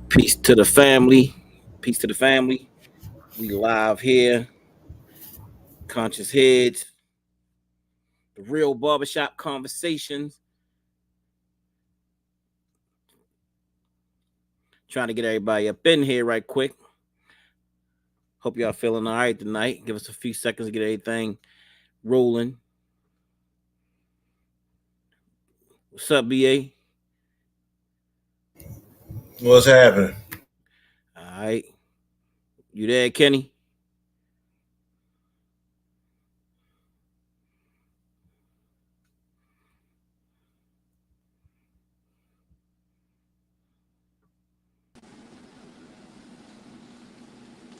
Peace to the family. Peace to the family. We live here. Conscious Heads. The real barbershop conversations. Trying to get everybody up in here right quick. Hope y'all feeling all right tonight. Give us a few seconds to get everything rolling. What's up, BA? What's happening? All right. You there, Kenny?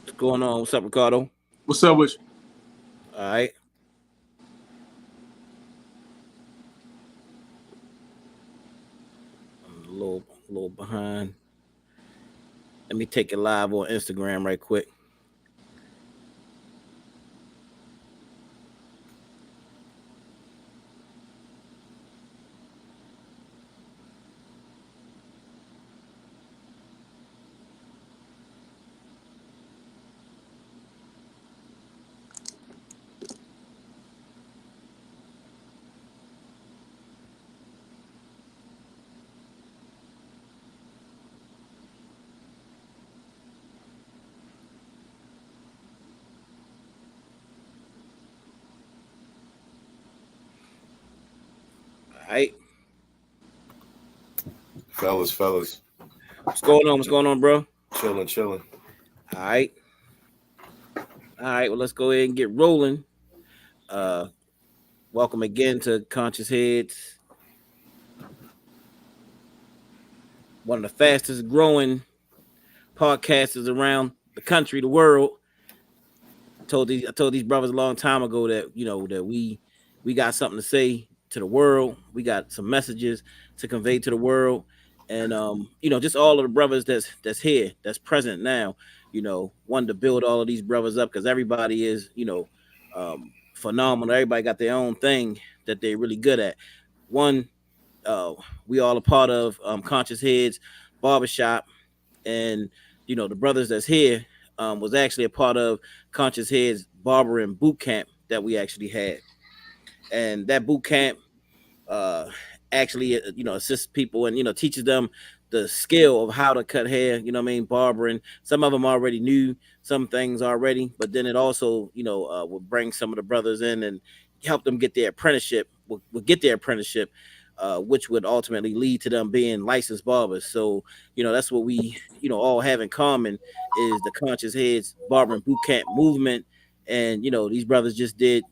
What's going on? What's up, Ricardo? What's up with you? All right. I'm a little behind. Let me take it live on Instagram right quick. All right. Fellas. What's going on? What's going on, bro? Chilling. All right. Well, let's go ahead and get rolling. Welcome again to Conscious Heads, one of the fastest growing podcasters around the country, the world. I told these brothers a long time ago that that we got something to say to the world. We got some messages to convey to the world, and just all of the brothers that's here, that's present now. Wanted to build all of these brothers up because everybody is phenomenal. Everybody got their own thing that they're really good at. One, we all a part of Conscious Heads Barbershop, and the brothers that's here was actually a part of Conscious Heads Barbering Boot Camp that we actually had, and that boot camp actually assists people and teaches them the skill of how to cut hair. Barbering. Some of them already knew some things already, but then it also would bring some of the brothers in and help them get their apprenticeship. Will get their apprenticeship, which would ultimately lead to them being licensed barbers. So that's what we all have in common is the Conscious Heads Barbering Boot Camp movement. And these brothers just did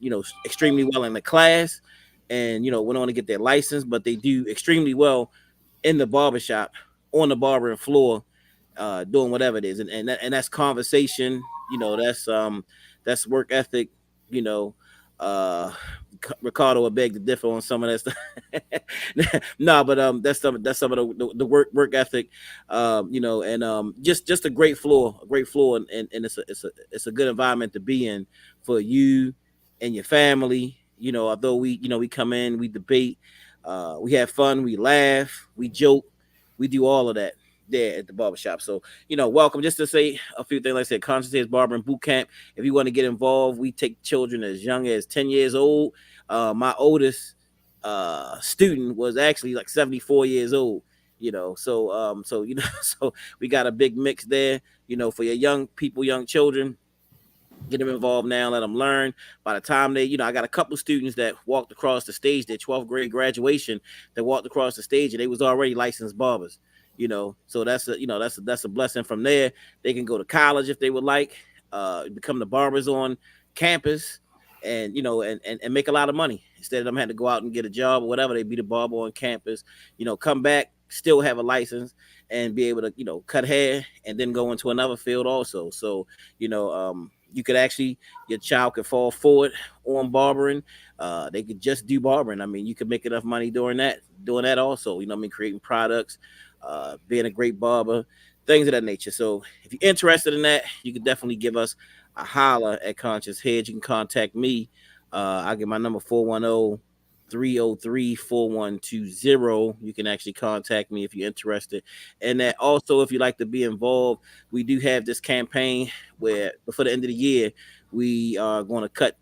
extremely well in the class, and went on to get their license, but they do extremely well in the barbershop, on the barbering floor, doing whatever it is, and that's conversation. That's work ethic. You know, uh, Ricardo would beg to differ on some of that stuff. No, but that's some of the work ethic. Just a great floor, and it's a good environment to be in for you and your family. Although we come in, we debate, we have fun, we laugh, we joke, we do all of that there at the barbershop. So, welcome. Just to say a few things, like I said, Conscious Heads Barbering Boot Camp. If you want to get involved, we take children as young as 10 years old. My oldest student was actually like 74 years old. So we got a big mix there. For your young people, young children, get them involved now, let them learn. By the time they, I got a couple students that walked across the stage, their 12th grade graduation, that walked across the stage and they was already licensed barbers. So that's a blessing. From there, they can go to college if they would like, become the barbers on campus, and and make a lot of money instead of them having to go out and get a job or whatever. They be the barber on campus, come back, still have a license, and be able to cut hair and then go into another field also. So you could actually, your child could fall forward on barbering. They could just do barbering. I mean, you could make enough money doing that also. Creating products, being a great barber, things of that nature. So if you're interested in that, you can definitely give us a holler at Conscious Heads. You can contact me. I'll get my number 410 303-4120. You can actually contact me if you're interested. And that also, if you like to be involved, we do have this campaign where before the end of the year, we are going to cut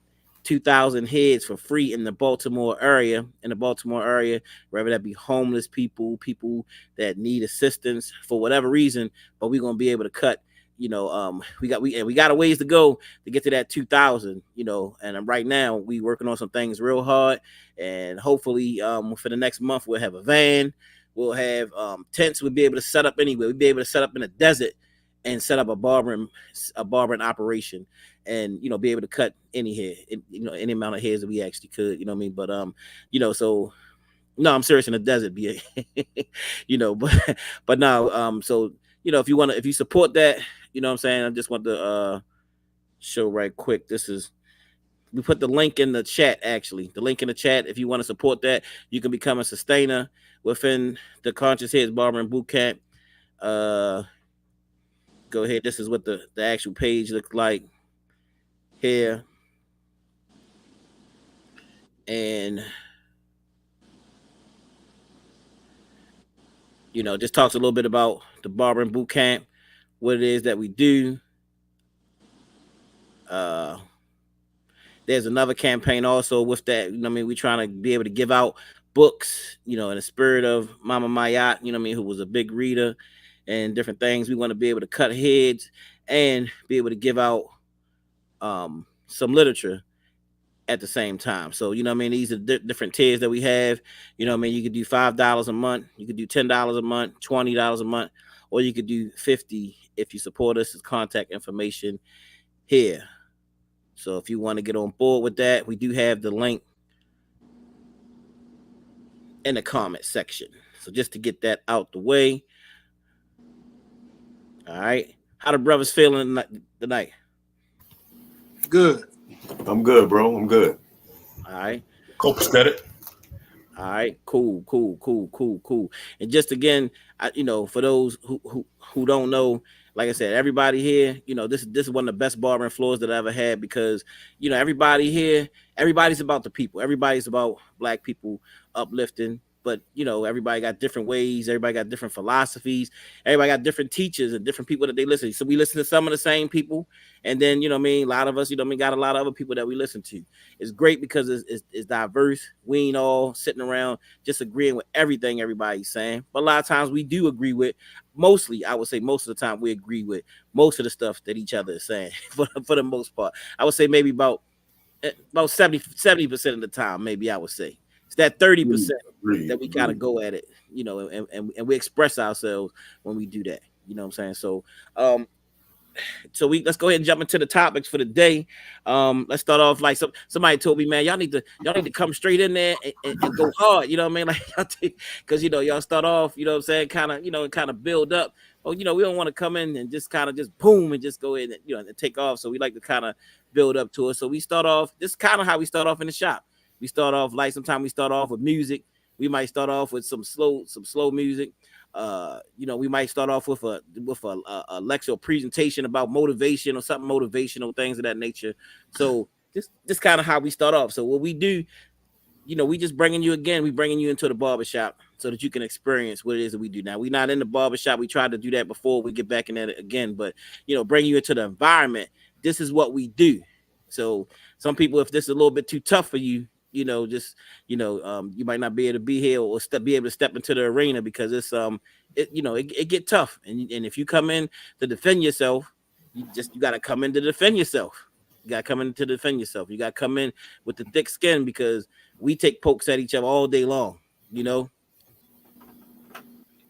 2,000 heads for free in the Baltimore area. In the Baltimore area, whether that be homeless people, people that need assistance for whatever reason, but we're going to be able to cut. We got a ways to go to get to that 2,000. And right now we working on some things real hard, and hopefully for the next month we'll have a van, we'll have tents, we'll be able to set up anywhere, we'll be able to set up in a desert and set up a barbering operation, and be able to cut any hair, any amount of hairs that we actually could, what I mean. But so no, I'm serious, in the desert, be but now so if you support that, what I'm saying, I just want to show right quick. We put the link in the chat, actually. The link in the chat. If you want to support that, you can become a sustainer within the Conscious Heads Barbering Boot Camp. Go ahead. This is what the actual page looks like here. And just talks a little bit about the Barbering Boot Camp, what it is that we do. There's another campaign also with that. We're trying to be able to give out books, in the spirit of Mama Mayat, who was a big reader, and different things. We want to be able to cut heads and be able to give out some literature at the same time. So, these are different tiers that we have. You could do $5 a month, you could do $10 a month, $20 a month, or you could do $50 if you support us. As contact information here. So if you want to get on board with that, we do have the link in the comment section. So just to get that out the way. All right. How the brothers feeling tonight? Good. I'm good, bro. I'm good. All right. Copacetic. All right, cool. And just again, for those who don't know, like I said, everybody here, this is one of the best barbering floors that I ever had, because everybody here, everybody's about the people, everybody's about Black people uplifting. But everybody got different ways, everybody got different philosophies, everybody got different teachers and different people that they listen to. So we listen to some of the same people, and then a lot of us, got a lot of other people that we listen to. It's great because it's diverse. We ain't all sitting around just agreeing with everything everybody's saying, but a lot of times we do agree with. Mostly, I would say most of the time we agree with most of the stuff that each other is saying. for the most part, I would say maybe about 70% of the time, maybe I would say. It's that 30% that we gotta go at it, and we express ourselves when we do that. You know what I'm saying? So let's go ahead and jump into the topics for the day. Let's start off like somebody told me, man, y'all need to come straight in there and go hard. You know what I mean? Like, because y'all start off, what I'm saying, kind of build up. Oh, we don't want to come in and just kind of just boom and just go in and and take off. So we like to kind of build up to it. So we start off. This is kind of how we start off in the shop. We start off like sometimes we start off with music. We might start off with some slow music. We might start off with a lecture or presentation about motivation or something motivational, things of that nature. So this kind of how we start off. So what we do, we just bringing you into the barbershop so that you can experience what it is that we do. Now, we're not in the barbershop. We tried to do that before we get back in that again, but bring you into the environment. This is what we do. So some people, if this is a little bit too tough for you, you might not be able to be here or be able to step into the arena, because it's it get tough. And if you come in to defend yourself, you got to come in to defend yourself. You got to come in to defend yourself. You got to come in with the thick skin, because we take pokes at each other all day long.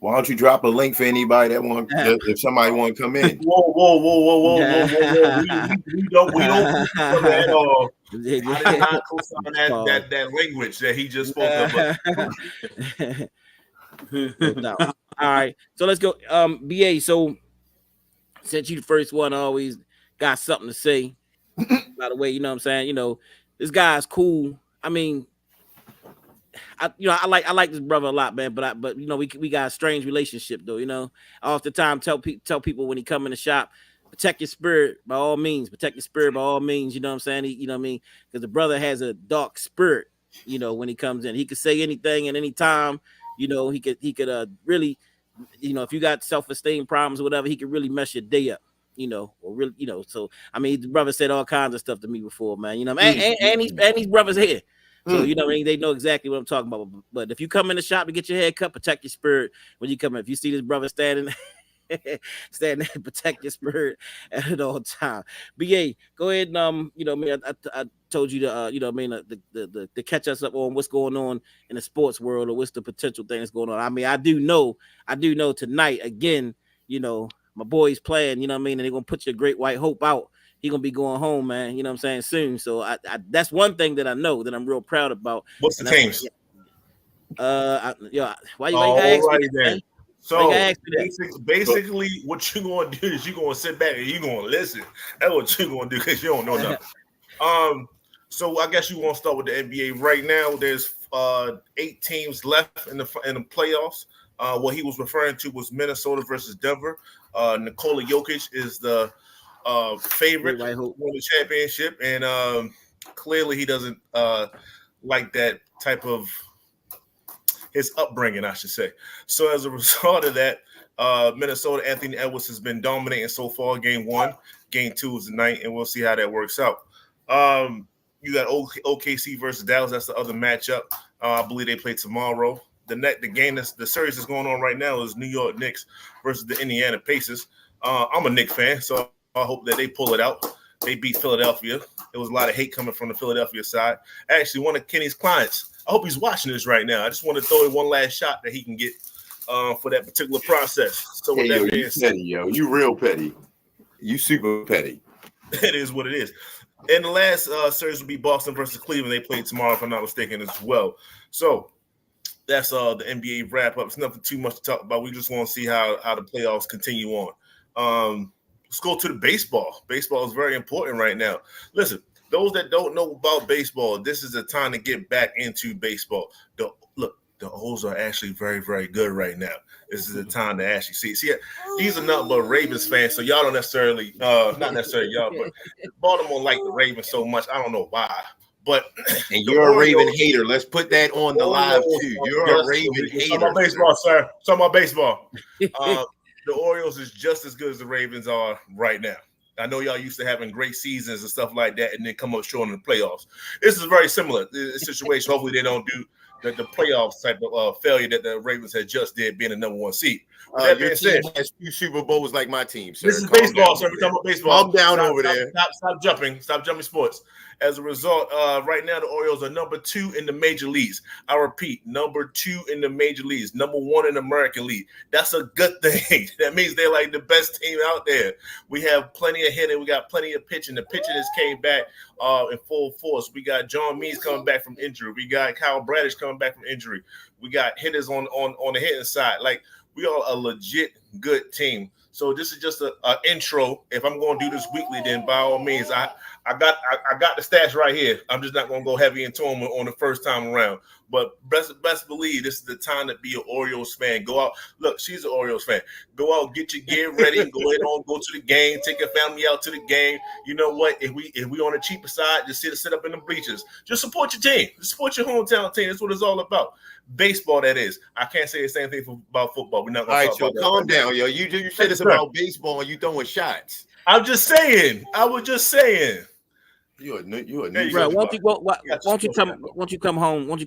Why don't you drop a link for anybody that want, if somebody want to come in? Whoa. We don't at all. I did not co-sign that language that he just spoke of. No. All right. So let's go. BA, so since you the first one, I always got something to say. By the way, you know what I'm saying? This guy's cool. I mean, I like this brother a lot, man. But we got a strange relationship though. I oftentimes tell people when he come in the shop, protect your spirit by all means. Protect your spirit by all means. You know what I'm saying? You know what I mean? Because the brother has a dark spirit. You know, when he comes in, he could say anything at any time. You know, he could really, you know, if you got self-esteem problems or whatever, he could really mess your day up. You know, or really, you know. So I mean, the brother said all kinds of stuff to me before, man. You know, and these brothers here. So you know, they know exactly what I'm talking about. But if you come in the shop to get your hair cut, protect your spirit when you come in. If you see this brother standing stand there and protect your spirit at all time. But yeah, go ahead and you know, man, I told you to you know, I mean, the catch us up on what's going on in the sports world or what's the potential thing that's going on. I mean, I do know tonight again, you know, my boys playing, you know what I mean, and they're gonna put your great white hope out. He gonna be going home, man. You know what I'm saying, soon. So I that's one thing that I know that I'm real proud about. What's the teams? Why you gotta ask me that, man? So basically, what you're gonna do is you're gonna sit back and you're gonna listen. That's what you're gonna do because you don't know nothing. So I guess you want to start with the NBA right now. There's 8 teams left in the playoffs. What he was referring to was Minnesota versus Denver. Nikola Jokic is the favorite to win the championship, and clearly he doesn't like that type of his upbringing, I should say. So as a result of that, Minnesota, Anthony Edwards has been dominating so far. Game 1, Game 2 is tonight, and we'll see how that works out. You got OKC versus Dallas. That's the other matchup. I believe they play tomorrow. The series that's going on right now is New York Knicks versus the Indiana Pacers. I'm a Knicks fan, so I hope that they pull it out. They beat Philadelphia. There was a lot of hate coming from the Philadelphia side. Actually, one of Kenny's clients, I hope he's watching this right now. I just want to throw in one last shot that he can get for that particular process. So hey, with you petty, yo. You real petty. You super petty. It is what it is. And the last series will be Boston versus Cleveland. They play tomorrow, if I'm not mistaken, as well. So that's the NBA wrap-up. It's nothing too much to talk about. We just want to see how the playoffs continue on. Let's go to the baseball. Baseball is very important right now. Listen, those that don't know about baseball, this is the time to get back into baseball. The O's are actually very, very good right now. This is the time to actually see. These are not but Ravens fans, so y'all don't necessarily, not necessarily y'all, but Baltimore like the Ravens so much. I don't know why. But and you're a Raven hater. Let's put that on the live too. You're a Raven hater. Talk about baseball, sir. Talk about baseball. The Orioles is just as good as the Ravens are right now. I know y'all used to having great seasons and stuff like that, and then come up short in the playoffs. This is very similar situation. Hopefully, they don't do the playoffs type of failure that the Ravens had just did, being the number 1 seed. Your team has 2 Super Bowls like my team, sir. This is baseball, sir. We're talking about baseball. I'm down over there. Stop jumping. Stop jumping sports. As a result, right now the Orioles are number 2 in the major leagues. I repeat, number 2 in the major leagues, number 1 in the American League. That's a good thing. That means they're like the best team out there. We have plenty of hitting. We got plenty of pitching. The pitching just came back in full force. We got John Means coming back from injury. We got Kyle Bradish coming back from injury. We got hitters on the hitting side. Like, we are a legit good team. So this is just an intro. If I'm going to do this weekly, then by all means, I got the stats right here. I'm just not going to go heavy into them on the first time around. But best believe this is the time to be an Orioles fan. Go out. Look, she's an Orioles fan. Go out, get your gear ready, and go to the game. Take your family out to the game. You know what? If we on the cheaper side, just sit up in the bleachers. Just support your team. Just support your hometown team. That's what it's all about. Baseball, that is. I can't say the same thing about football. We're not going to talk about that. Calm down, yo. You said it's about baseball and you throwing shots. I'm just saying. I was just saying. You're a new bro. Won't you come home with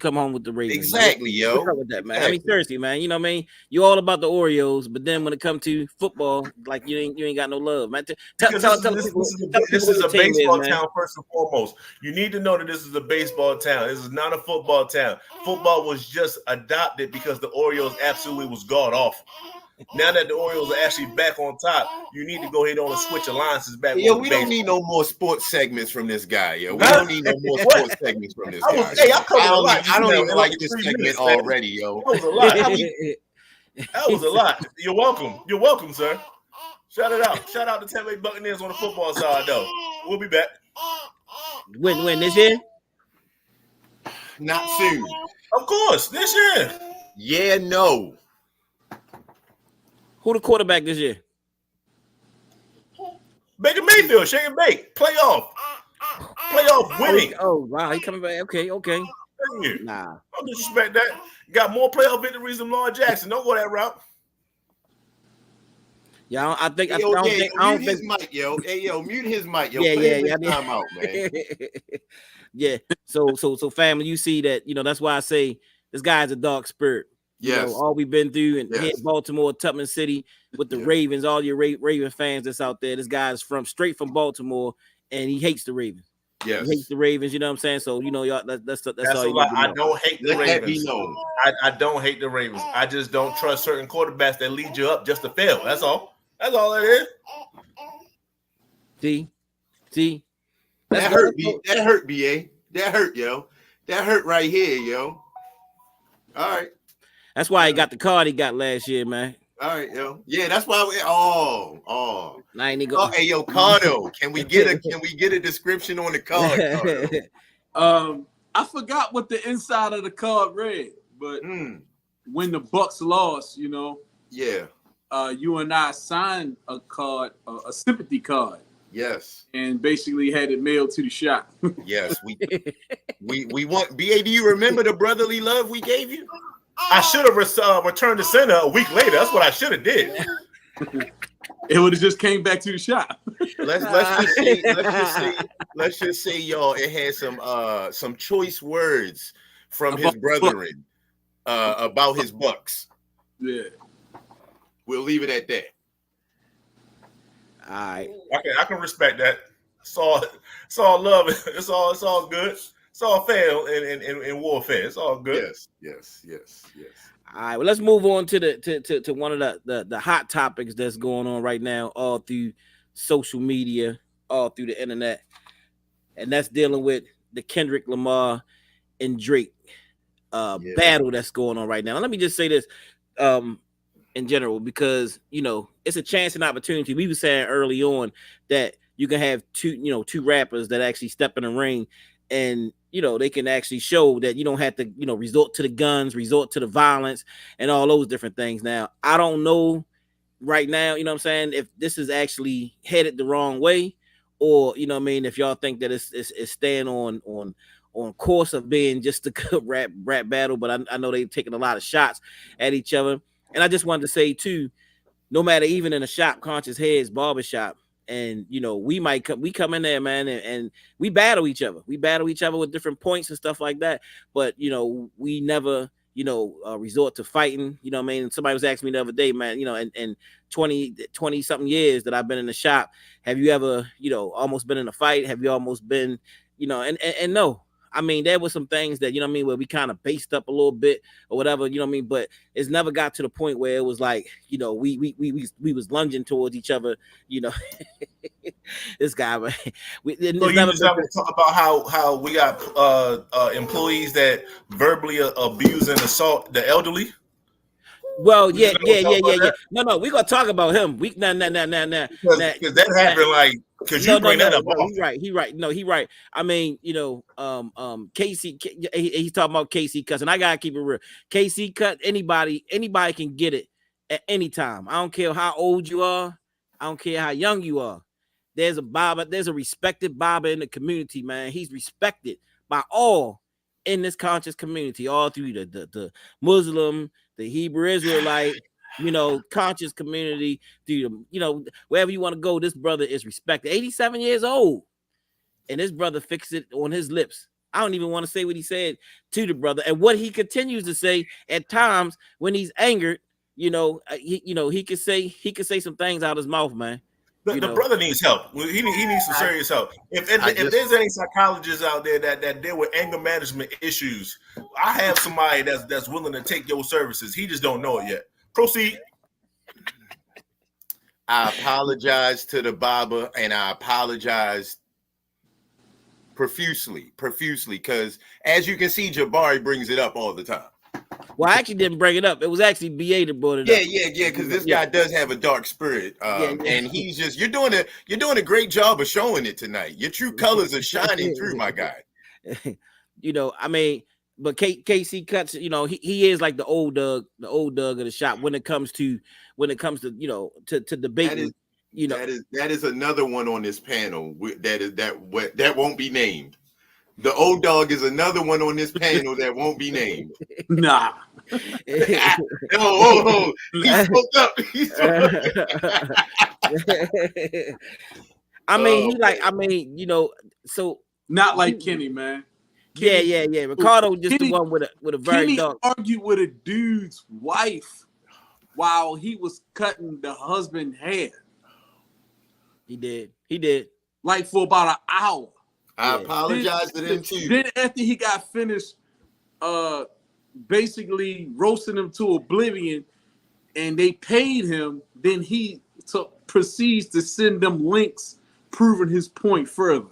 the Ravens? Exactly, yo. With that, man. I mean, seriously, man. You know what I mean? You all about the Orioles, but then when it comes to football, like you ain't got no love, man. This is a baseball town first and foremost. You need to know that this is a baseball town. This is not a football town. Football was just adopted because the Orioles absolutely was god awful. Now that the Orioles are actually back on top, you need to go ahead on and switch alliances back. Yo, we don't need no more sports segments from this guy. Yo, we don't need no more sports segments from this guy. I don't even like this segment already, yo. That was a lot. That was a lot. You're welcome. You're welcome, sir. Shout it out. Shout out to Tampa Bay Buccaneers on the football side, though. We'll be back. When this year? Not soon. Of course, this year. Yeah, no. Who the quarterback this year? Baker Mayfield, shake and bake, playoff winning. Oh wow, he coming back. Okay. here. Nah. Don't disrespect that. Got more playoff victories than Lamar Jackson. Don't go that route. Yeah, I think. Mute his mic, yo. Hey, yo, mute his mic, yo. Yeah. Time out, man. Yeah. So, family, you see that, that's why I say this guy's a dark spirit. You know, all we've been through and here in Baltimore, Tubman City with the Ravens, all your Raven fans that's out there. This guy's straight from Baltimore, and he hates the Ravens. Yes, he hates the Ravens. You know what I'm saying? So, y'all, that's all you need to know. I don't hate the Ravens. I don't hate the Ravens. I just don't trust certain quarterbacks that lead you up just to fail. That's all. That's all it is. See. That hurt, BA. That hurt, yo. That hurt right here, yo. All right. That's why he got the card he got last year, man. All right, yo. Yeah, that's why we. Oh. Hey, yo, Cardo. Can we get a description on the card? I forgot what the inside of the card read, but when the Bucks lost, yeah, you and I signed a card, a sympathy card. Yes, and basically had it mailed to the shop. Yes, we want. BA, do you remember the brotherly love we gave you? I should have returned the center a week later. That's what I should have did. It would have just came back to the shop. Let's just say, y'all, it had some choice words from his brethren about his Bucks. Yeah, we'll leave it at that. All right. I can respect that. It's all love. It's all good. It's all fair in warfare. It's all good. Yes. All right. Well, let's move on to one of the hot topics that's going on right now, all through social media, all through the internet, and that's dealing with the Kendrick Lamar and Drake battle that's going on right now. Let me just say this. In general, because it's a chance and opportunity. We were saying early on that you can have two rappers that actually step in the ring, and they can actually show that you don't have to resort to the guns, resort to the violence, and all those different things. Now, I don't know right now, what I'm saying, if this is actually headed the wrong way, or if y'all think that it's staying on course of being just a good rap battle, but I know they've taken a lot of shots at each other. And I just wanted to say too, no matter even in a shop, Conscious Heads Barbershop, and we come in there, man, and we battle each other. We battle each other with different points and stuff like that. But we never resort to fighting. And somebody was asking me the other day, man, in 20 something years that I've been in the shop, have you ever almost been in a fight? Have you almost been and no. I mean, there were some things that, where we kind of based up a little bit or whatever, but it's never got to the point where it was like, we was lunging towards each other, this guy, man. So you just have to talk about how we got employees that verbally abuse and assault the elderly. Well, yeah. No, we're gonna talk about him. Because that happened because you bring that up. He right. No, he right. I mean, Casey, he's talking about Casey cuts, and I gotta keep it real. Casey cut, anybody can get it at any time. I don't care how old you are. I don't care how young you are. There's a respected barber in the community, man. He's respected by all in this conscious community, all through the Muslim, the Hebrew Israelite, conscious community, through wherever you want to go, this brother is respected. 87 years old, and this brother fixed it on his lips. I don't even want to say what he said to the brother, and what he continues to say at times when he's angered. He could say some things out of his mouth, man. The brother needs help. He needs some serious help. If there's any psychologists out there that deal with anger management issues, I have somebody that's willing to take your services. He just don't know it yet. Proceed. I apologize to the barber, and I apologize profusely, because as you can see, Jabari brings it up all the time. Well, I actually didn't bring it up. It was actually BA that brought it up. Yeah. Because this guy does have a dark spirit, and he's just you're doing a great job of showing it tonight. Your true colors are shining through, my guy. I mean, but KC Cuts, he is like the old Doug of the shop when it comes to to debating. That is another one on this panel that won't be named. The old dog is another one on this panel that won't be named. Nah. Oh, he spoke up. He spoke up. I mean, you know, so not like Kenny, man. Kenny, yeah. Ricardo just Kenny, the one with a very Kenny dark. argued with a dude's wife while he was cutting the husband hair. He did. Like for about an hour. I apologize to them too. Then after he got finished basically roasting him to oblivion and they paid him, then he proceeds to send them links proving his point further.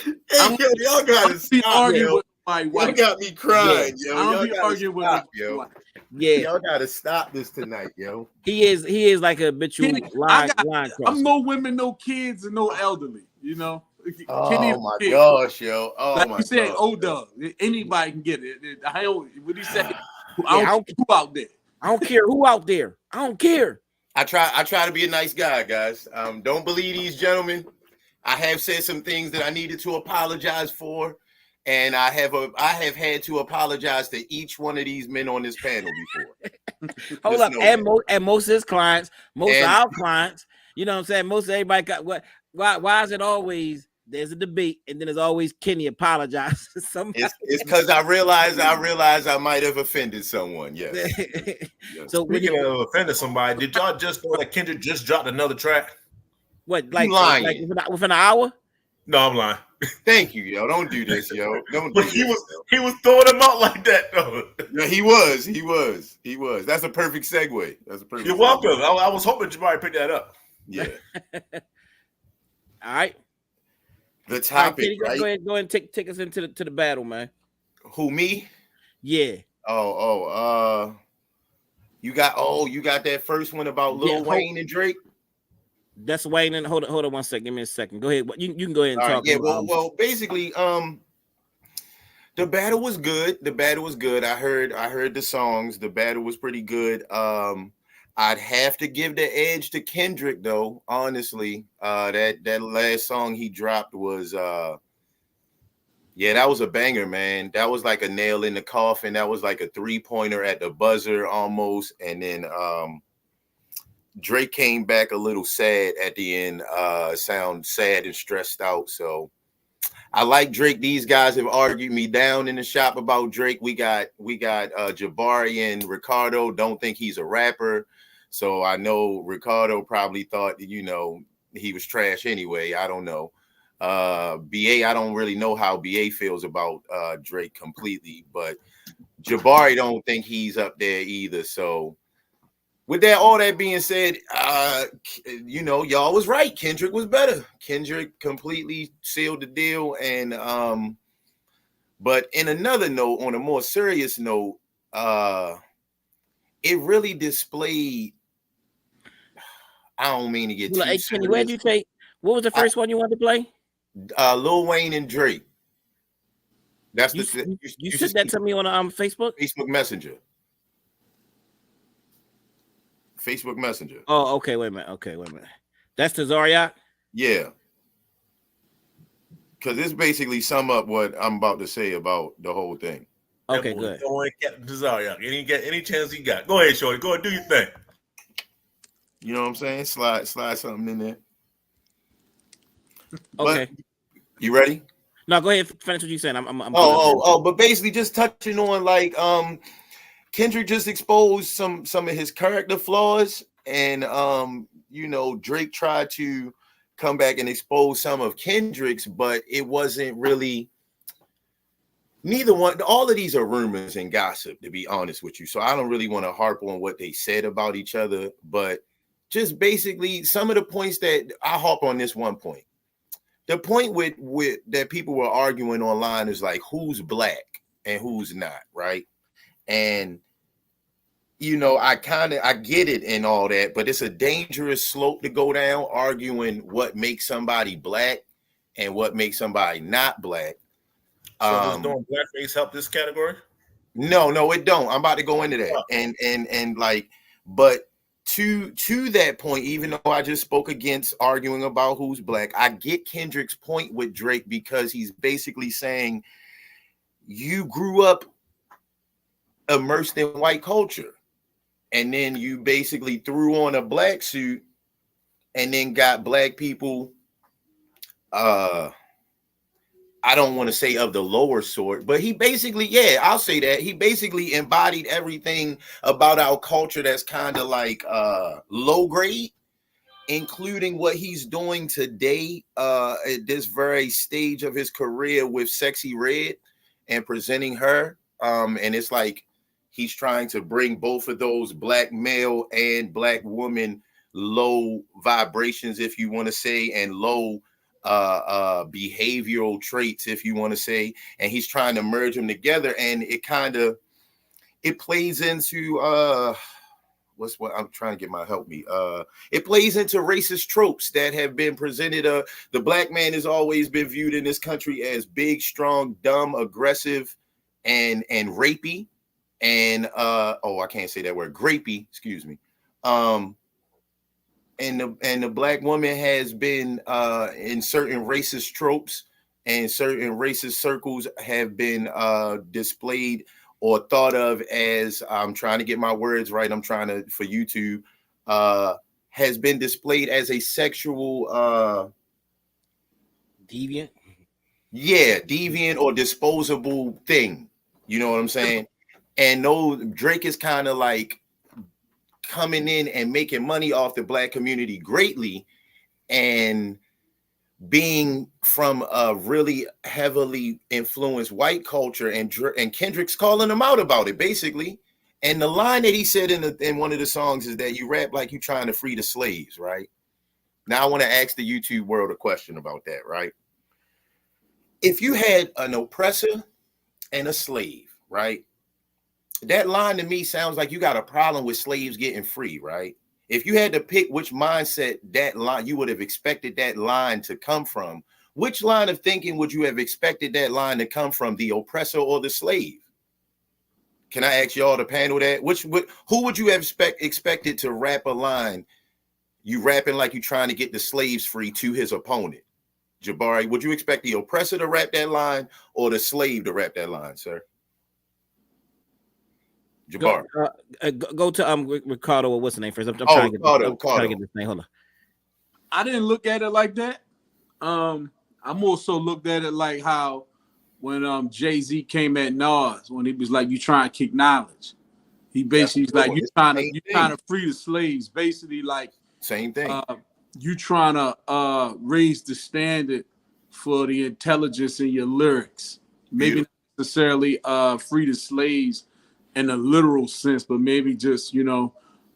Hey, yo, y'all gotta stop, yo. With my wife. Y'all got me crying, yo. I don't be arguing with my wife. Yeah, y'all gotta stop this tonight, yo. He is like a habitual line crosser. I'm no women, no kids, and no elderly. You know. Oh Kenny my gosh, yo. Oh like my you said, God. O-Dub. Anybody can get it. I don't. What he said? I don't care who out there. I don't care who out there. I don't care. I try to be a nice guy, guys. Don't believe these gentlemen. I have said some things that I needed to apologize for, and I have had to apologize to each one of these men on this panel before. Hold up, and most of his clients, of our clients, you know what I'm saying? Most of everybody got what? Why is it always there's a debate and then there's always Kenny apologizes to somebody? It's because I realized I might have offended someone. Yes. So speaking of offending somebody, did y'all just know that Kendrick just dropped another track? What, like within an hour? No, I'm lying. Thank you, yo. Don't do this, yo. Don't do this. He Yo. was throwing them out like that, though. Yeah, he was. That's a perfect segue. You're welcome. I was hoping Jabari picked that up. Yeah. All right. The topic, right? Go ahead and take us into the battle, man. Who, me? Yeah. You got that first one about Lil Wayne and Drake? That's Wayne. And hold on 1 second. Give me a second. Go ahead. You can go ahead and talk. Yeah. Well, basically, the battle was good. I heard the songs. The battle was pretty good. I'd have to give the edge to Kendrick, though. Honestly, that last song he dropped was that was a banger, man. That was like a nail in the coffin. That was like a 3-pointer at the buzzer almost. And then Drake came back a little sad at the end, sound sad and stressed out. So I like Drake. These guys have argued me down in the shop about Drake. We got Jabari and Ricardo don't think he's a rapper. So I know Ricardo probably thought, he was trash anyway. I don't know. BA, I don't really know how BA feels about Drake completely, but Jabari don't think he's up there either. So with all that being said, y'all was right. Kendrick was better. Kendrick completely sealed the deal. And but in another note, on a more serious note, it really displayed. I don't mean to get too serious. Kenny, where'd you take? What was the first one you wanted to play? Lil Wayne and Drake. That's you sent that to me on Facebook. Facebook Messenger. Facebook Messenger. Oh, okay. Wait a minute. That's the Zariak? Yeah. Because this basically sum up what I'm about to say about the whole thing. Okay, good. Any chance he got. Go ahead, Shorty. Go ahead, do your thing. You know what I'm saying? Slide something in there. Okay. But, you ready? No, go ahead. Finish what you saying. But basically just touching on like Kendrick just exposed some of his character flaws, and Drake tried to come back and expose some of Kendrick's, but it wasn't really neither one. All of these are rumors and gossip, to be honest with you. So I don't really want to harp on what they said about each other, but just basically some of the points that I harp on this one point. The point with that people were arguing online is like who's black and who's not, right? And I get it and all that, but it's a dangerous slope to go down, arguing what makes somebody black and what makes somebody not black. So does doing blackface help this category? No, it don't. I'm about to go into that. And but to that point, even though I just spoke against arguing about who's black, I get Kendrick's point with Drake because he's basically saying you grew up immersed in white culture, and then you basically threw on a black suit and then got black people, I don't want to say of the lower sort, but he basically, yeah, I'll say that he basically embodied everything about our culture that's kind of like low grade, including what he's doing today at this very stage of his career with Sexy Red and presenting her. And it's like he's trying to bring both of those black male and black woman low vibrations, if you want to say, and low behavioral traits, if you want to say, and he's trying to merge them together, and it plays into what's what I'm trying to get my help me. It plays into racist tropes that have been presented. The black man has always been viewed in this country as big, strong, dumb, aggressive, and rapey, and I can't say that word, grapey, excuse me. And the black woman has been in certain racist tropes and certain racist circles have been displayed or thought of as, I'm trying to get my words right, I'm trying to for YouTube, has been displayed as a sexual Deviant. Yeah, deviant or disposable thing. You know what I'm saying? And no, Drake is kind of like coming in and making money off the black community greatly, and being from a really heavily influenced white culture, and Kendrick's calling him out about it basically. And the line that he said in one of the songs is that you rap like you trying to free the slaves, right? Now I want to ask the YouTube world a question about that, right? If you had an oppressor and a slave, right? That line to me sounds like you got a problem with slaves getting free, right? If you had to pick which mindset that line you would have expected that line to come from, which line of thinking would you have expected that line to come from, the oppressor or the slave? Can I ask y'all to panel that? Who would you have expected to rap a line? You rapping like you trying to get the slaves free to his opponent. Jabari, would you expect the oppressor to rap that line or the slave to rap that line, sir? Jabari. Go to Ricardo, or what's the name first? I'm trying to get this name. Hold on. I didn't look at it like that. I more so looked at it like how when Jay-Z came at Nas, when he was like, "You trying to kick knowledge." He basically was like, "You trying to free the slaves." Basically, like same thing. You trying to raise the standard for the intelligence in your lyrics. Maybe not necessarily free the slaves in a literal sense, but maybe just,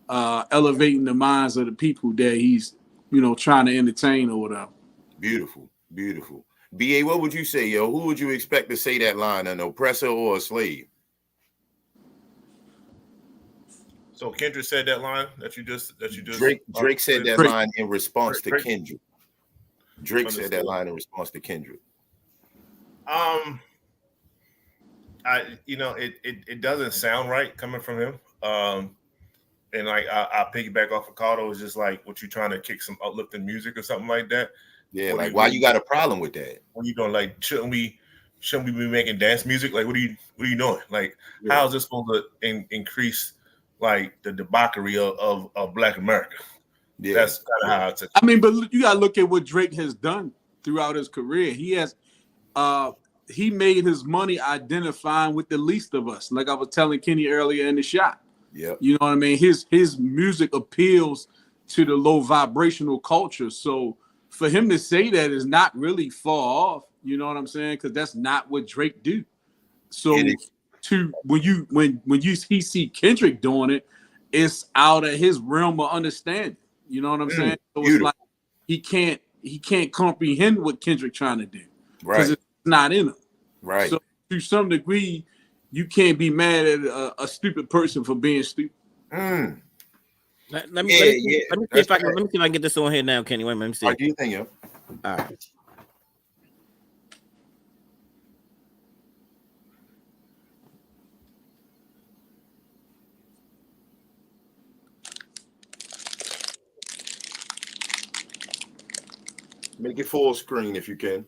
elevating the minds of the people that he's, trying to entertain or whatever. Beautiful, beautiful. BA, what would you say, yo? Who would you expect to say that line, an oppressor or a slave? So Kendrick said that line that you just Drake said that line in response to Kendrick. Drake said that line in response to Kendrick. It doesn't sound right coming from him. And like I piggyback off of Cardo, is just like, what you trying to kick some uplifting music or something like that. Yeah, like why you got a problem with that? What are you doing? Like, shouldn't we be making dance music? Like, what are you doing? Like, how is this supposed to increase like the debauchery of Black America? Yeah, that's kind of how I took it. I mean, but you gotta look at what Drake has done throughout his career. He has he made his money identifying with the least of us. Like I was telling Kenny earlier in the shot. Yeah. You know what I mean? His music appeals to the low vibrational culture. So for him to say that is not really far off, you know what I'm saying? Because that's not what Drake do. So when you see Kendrick doing it, it's out of his realm of understanding. You know what I'm saying? So it's like he can't comprehend what Kendrick trying to do. Because it's not in him. Right. So to some degree, you can't be mad at a stupid person for being stupid. Let me see if I can get this on here now, Kenny. Wait a minute, let me see. What do you think, yo? All right. Make it full screen if you can.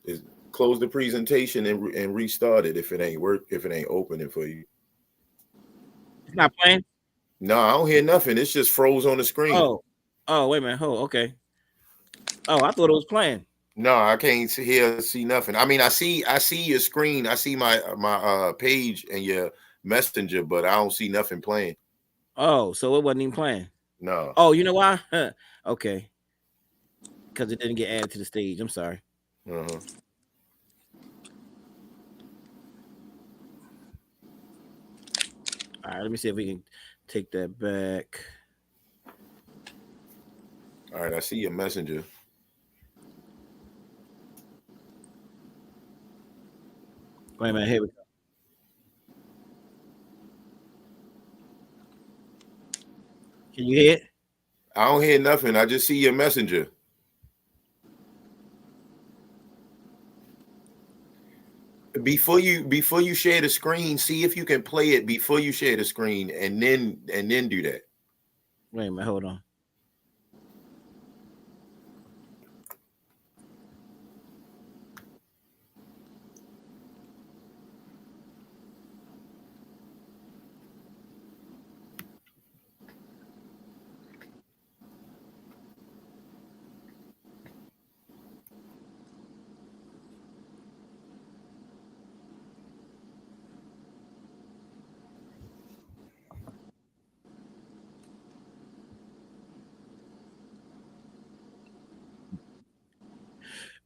Is close the presentation and restart it if it ain't work, if it ain't opening for you. It's not playing. No, I don't hear nothing. It's just froze on the screen. Oh, wait a minute. Oh, okay. Oh, I thought it was playing. No, I can't see nothing. I mean, I see your screen. I see my page and your messenger, but I don't see nothing playing. Oh, so it wasn't even playing. No. Oh, you know why? Okay, because it didn't get added to the stage. I'm sorry. Uh-huh. All right, let me see if we can take that back. All right, I see your messenger. Wait a minute. Here we go. Can you hear it? I don't hear nothing. I just see your messenger. Before you share the screen, see if you can play it before you share the screen, and then do that. Wait a minute. Hold on.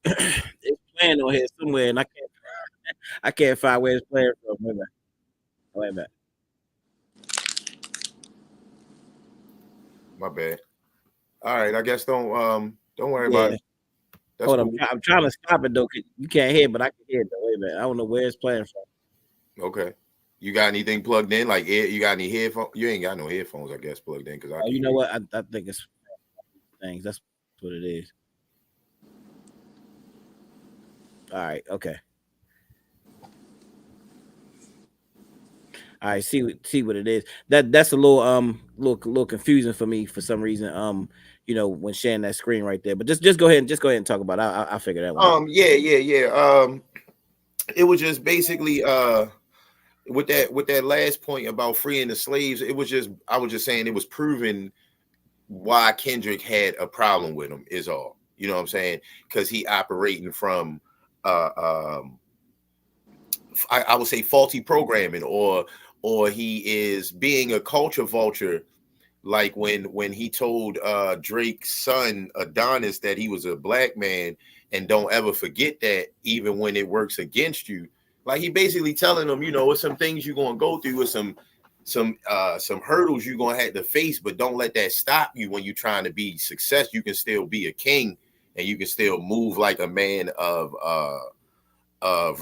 It's playing on here somewhere, and I can't find where it's playing from. Wait a minute. Wait a minute. My bad. All right, I guess don't worry about Yeah. it. That's Hold on. cool. I'm trying to stop it though. 'Cause you can't hear, but I can hear it. Though. Wait a minute. I don't know where it's playing from. Okay. You got anything plugged in? Like you got any headphones? You ain't got no headphones, I guess, plugged in because I Oh, can you know hear. what? I think it's things. That's what it is. All right. Okay. All right. See what it is. That's a little confusing for me for some reason. When sharing that screen right there. But just go ahead and talk about it. I'll figure that one out. Yeah. It was just basically with that last point about freeing the slaves. I was just saying it was proven why Kendrick had a problem with him is all. You know what I'm saying? Because he operating from uh um I would say faulty programming, or he is being a culture vulture, like when he told Drake's son Adonis that he was a black man and don't ever forget that even when it works against you. Like he basically telling them, it's some things you're gonna go through, with some hurdles you're gonna have to face, but don't let that stop you when you're trying to be success. You can still be a king, and you can still move like a man of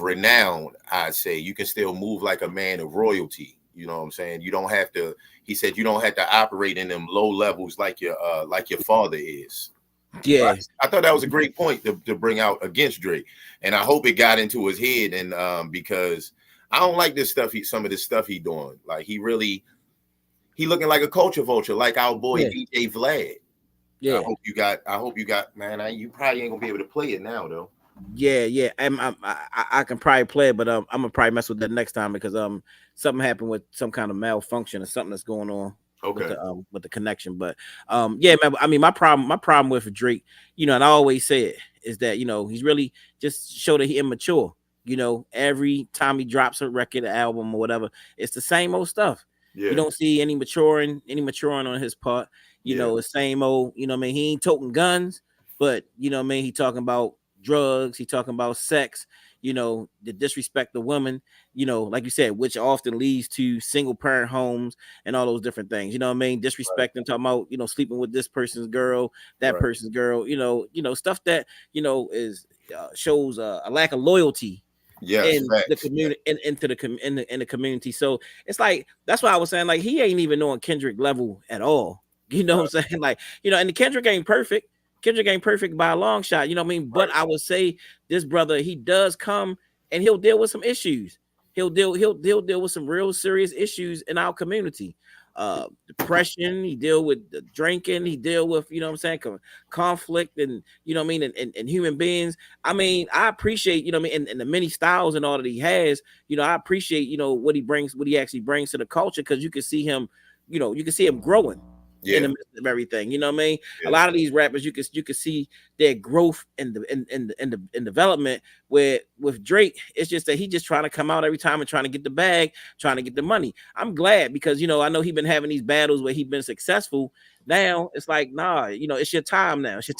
renown. I'd say you can still move like a man of royalty. You know what I'm saying? You don't have to. He said you don't have to operate in them low levels like your father is. So Yeah. I thought that was a great point to bring out against Drake, and I hope it got into his head. And because I don't like this stuff. Some of this stuff he doing, like he looking like a culture vulture, like our boy DJ Vlad. Yeah. I hope you got, man. You probably ain't gonna be able to play it now though. Yeah. I can probably play it, but I'm gonna probably mess with that next time because something happened with some kind of malfunction or something that's going on with the connection. But yeah, man. I mean, my problem with Drake, and I always say it is that he's really just show that he immature. Every time he drops a record, album, or whatever, it's the same old stuff. Yeah. You don't see any maturing on his part. The same old. He ain't toting guns, but he talking about drugs. He talking about sex. The disrespect the woman. Like you said, which often leads to single parent homes and all those different things. You know what I mean? Disrespecting, talking about sleeping with this person's girl, that person's girl. Stuff that is shows a lack of loyalty Yes, in the facts. community, in the community. So it's like that's why I was saying, like, he ain't even on Kendrick level at all. You know what I'm saying? Like, and the Kendrick ain't perfect. Kendrick ain't perfect by a long shot. You know what I mean? But I would say this brother, he does come and he'll deal with some issues. He'll deal with some real serious issues in our community. Depression, he deal with the drinking, he deal with, what I'm saying, conflict, and what I mean, and human beings. I mean, I appreciate, what I mean, and the many styles and all that he has. I appreciate, what he brings, what he actually brings to the culture, because you can see him, you can see him growing in the midst of everything. You know what I mean? A lot of these rappers, you can see their growth in development. Where with Drake, it's just that he just trying to come out every time and trying to get the bag, trying to get the money. I'm glad, because I know he been having these battles where he been successful. Now it's like, nah, it's your time now. It's your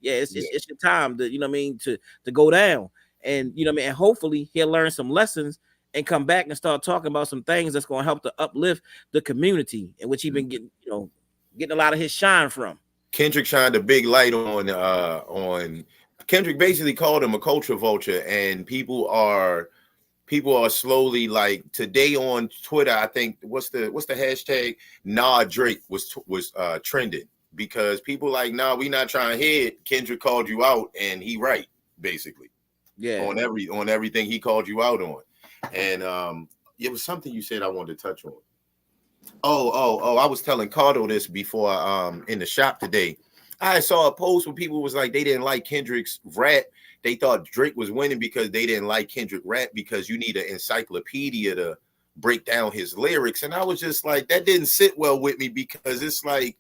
it's your time to, what I mean, to go down. And what I mean, and hopefully he'll learn some lessons and come back and start talking about some things that's going to help to uplift the community, in which he been getting, getting a lot of his shine from. Kendrick shined a big light on Kendrick basically called him a culture vulture, and people are slowly, like, today on Twitter, I think what's the hashtag? Nah, Drake was trending, because people like, nah, we not trying to hear it. Kendrick called you out, and he right, basically. Yeah. On everything he called you out on. And it was something you said I wanted to touch on. Oh, I was telling Cardo this before in the shop today. I saw a post where people was like, they didn't like Kendrick's rap. They thought Drake was winning because they didn't like Kendrick rap, because you need an encyclopedia to break down his lyrics. And I was just like, that didn't sit well with me, because it's like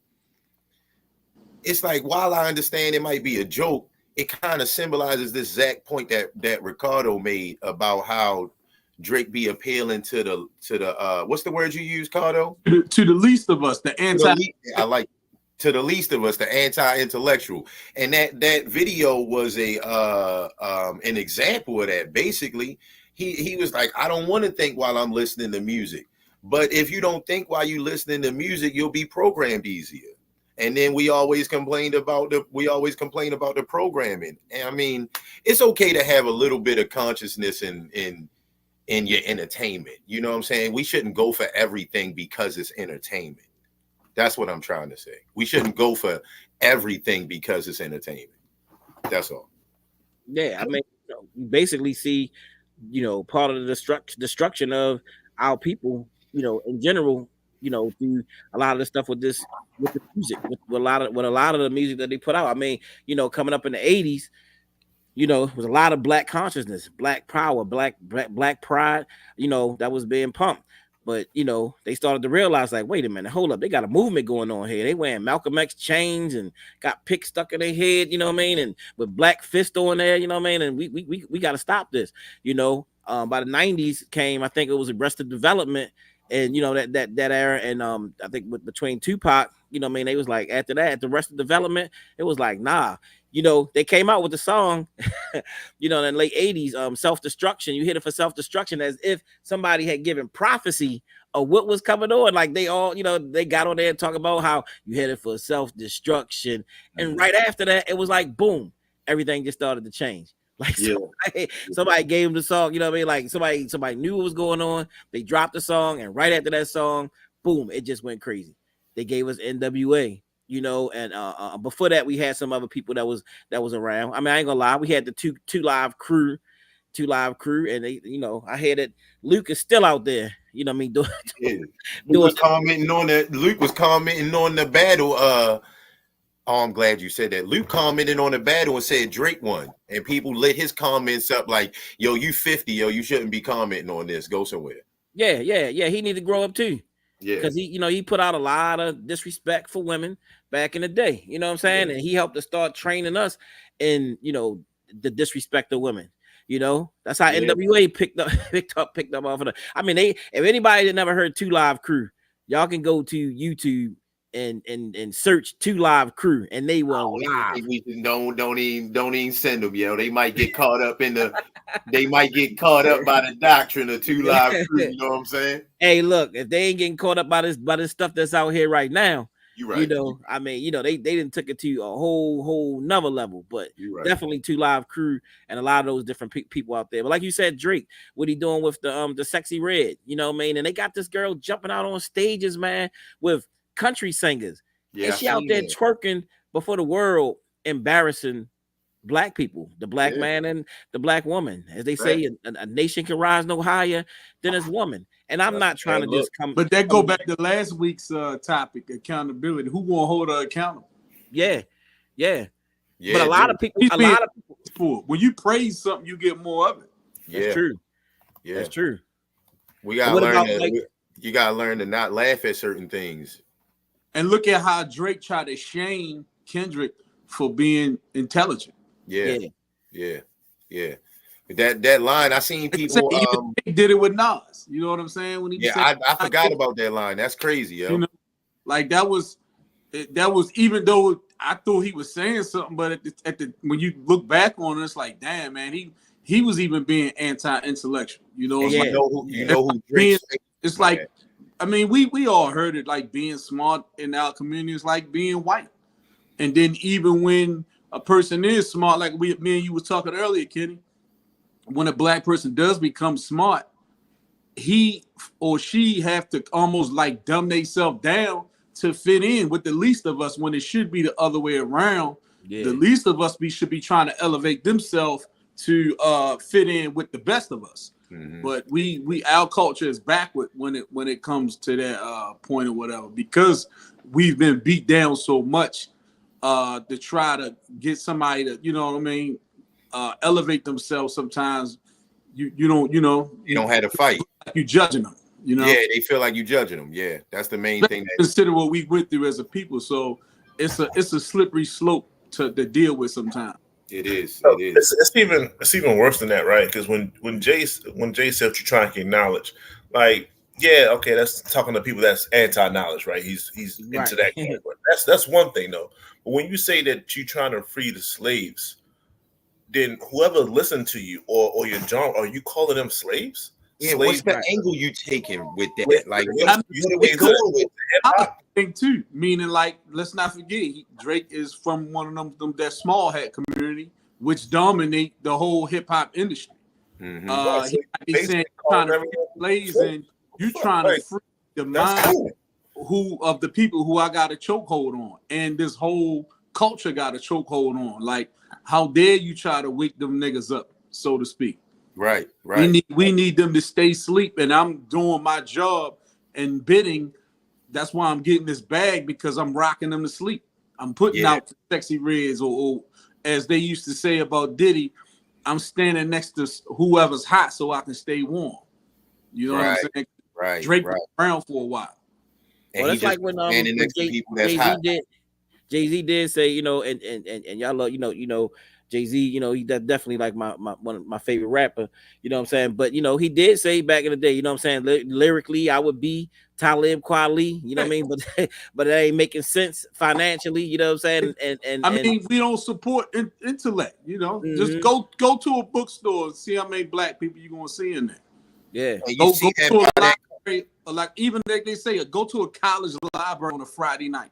while I understand it might be a joke, it kind of symbolizes this exact point that Ricardo made about how Drake be appealing to the what's the word you use, Cardo? To the least of us, the anti. I like to the least of us, the anti-intellectual. And that video was an example of that. Basically, he was like, I don't want to think while I'm listening to music. But if you don't think while you listening to music, you'll be programmed easier. And then we always complain about the programming. And I mean, it's okay to have a little bit of consciousness in your entertainment. You know what I'm saying? We shouldn't go for everything because it's entertainment. That's what I'm trying to say. We shouldn't go for everything because it's entertainment. That's all. Yeah, I mean, you basically see, part of the destruction of our people, in general, through a lot of the stuff with the music, with a lot of the music that they put out. I mean, coming up in the 80s, it was a lot of black consciousness, black power, black pride, that was being pumped. But they started to realize, like, wait a minute, hold up, they got a movement going on here. They wearing Malcolm X chains and got picks stuck in their head, you know what I mean, and with Black Fist on there, you know what I mean, and we got to stop this, By the 90s came, I think it was Arrested Development, and that era, and I think between Tupac, what I mean, they was like, after that, the Arrested Development, it was like, nah. They came out with the song, in the late 80s, Self-Destruction. You hit it for self-destruction, as if somebody had given prophecy of what was coming on. Like, they all, they got on there and talk about how you headed for self-destruction. And right after that, it was like, boom, everything just started to change. Like, somebody gave them the song, you know what I mean? Like, somebody knew what was going on. They dropped the song, and right after that song, boom, it just went crazy. They gave us NWA. And before that, we had some other people that was around. I mean, I ain't gonna lie, we had the two live crew, and they, I hear that Luke is still out there. You know what I mean? Luke was commenting on the battle. Oh, I'm glad you said that. Luke commented on the battle and said Drake won, and people lit his comments up like, "Yo, you 50, yo, you shouldn't be commenting on this. Go somewhere." Yeah. He need to grow up too. Yeah, because he put out a lot of disrespect for women back in the day. You know what I'm saying? Yeah. And he helped to start training us in, the disrespect of women. That's how NWA picked up off of the. I mean, if anybody that never heard Two Live Crew, y'all can go to YouTube and search 2 Live crew, and they were I don't even live. think we should, don't even send them, yo. They might get caught up in the they might get caught up by the doctrine of 2 Live crew. You know what I'm saying? Hey, look, if they ain't getting caught up by this stuff that's out here right now, You right. I mean, they didn't took it to a whole nother level, but Right. definitely 2 Live crew and a lot of those different people out there. But like you said, Drake, what he doing with the Sexy Red, you know what I mean? And they got this girl jumping out on stages, man, with country singers. Yeah, and she out there twerking before the world, embarrassing black people, the black man and the black woman. As they say, a nation can rise no higher than its woman. And I'm not trying to just come. But that go back to last week's topic, accountability. Who gonna hold her accountable? Yeah. But a lot of people, when you praise something, you get more of it. That's true. Yeah, that's true. We gotta learn you gotta learn to not laugh at certain things. And look at how Drake tried to shame Kendrick for being intelligent. Yeah. That line, I seen people he did it with Nas. You know what I'm saying? When he I forgot about that line. That's crazy, yo. You know, like that was even though I thought he was saying something, but when you look back on it, it's like, damn, man, he was even being anti-intellectual. You know, you know who Drake it's like, I mean, we all heard it, like being smart in our community is like being white. And then even when a person is smart, like me and you was talking earlier, Kenny, when a black person does become smart, he or she have to almost like dumb themselves down to fit in with the least of us, when it should be the other way around. Yeah. The least of us should be trying to elevate themselves to fit in with the best of us. Mm-hmm. But our culture is backward when it comes to that point or whatever, because we've been beat down so much to try to get somebody to, you know what I mean, elevate themselves. Sometimes you don't have to fight. You judging them, you know. Yeah, they feel like you judging them. Yeah, that's the main thing. Consider what we went through as a people, so it's a slippery slope to deal with sometimes. It is. It's even worse than that, right? Because when Jay said you're trying to acknowledge, like, yeah, okay, that's talking to people that's anti-knowledge, right? He's into that category. That's one thing though. But when you say that you're trying to free the slaves, then whoever listened to you or your genre, are you calling them slaves? Yeah, what's the angle you taking with that? Like, what's going with I think too, meaning like, let's not forget, Drake is from one of them that small hat community, which dominate the whole hip hop industry. Mm-hmm. He's saying trying to free slaves, and you trying to free the mind of the people who I got a chokehold on, and this whole culture got a chokehold on. Like, how dare you try to wake them niggas up, so to speak? Right. We need them to stay asleep, and I'm doing my job and bidding. That's why I'm getting this bag, because I'm rocking them to sleep. I'm putting out the Sexy Reds, or as they used to say about Diddy, I'm standing next to whoever's hot so I can stay warm. You know what I'm saying? Right. Drake was around for a while. Well, that's like when Jay-Z did say, you know, and y'all love, you know, Jay-Z, you know, he definitely like my one of my favorite rapper, you know what I'm saying? But, you know, he did say back in the day, you know what I'm saying, lyrically, I would be Talib Kweli, you know what I mean? But it ain't making sense financially, you know what I'm saying? And I mean, we don't support intellect, you know. Mm-hmm. Just go to a bookstore and see how many black people you're going to see in there. Yeah. Go to a library, like even like they say, go to a college library on a Friday night.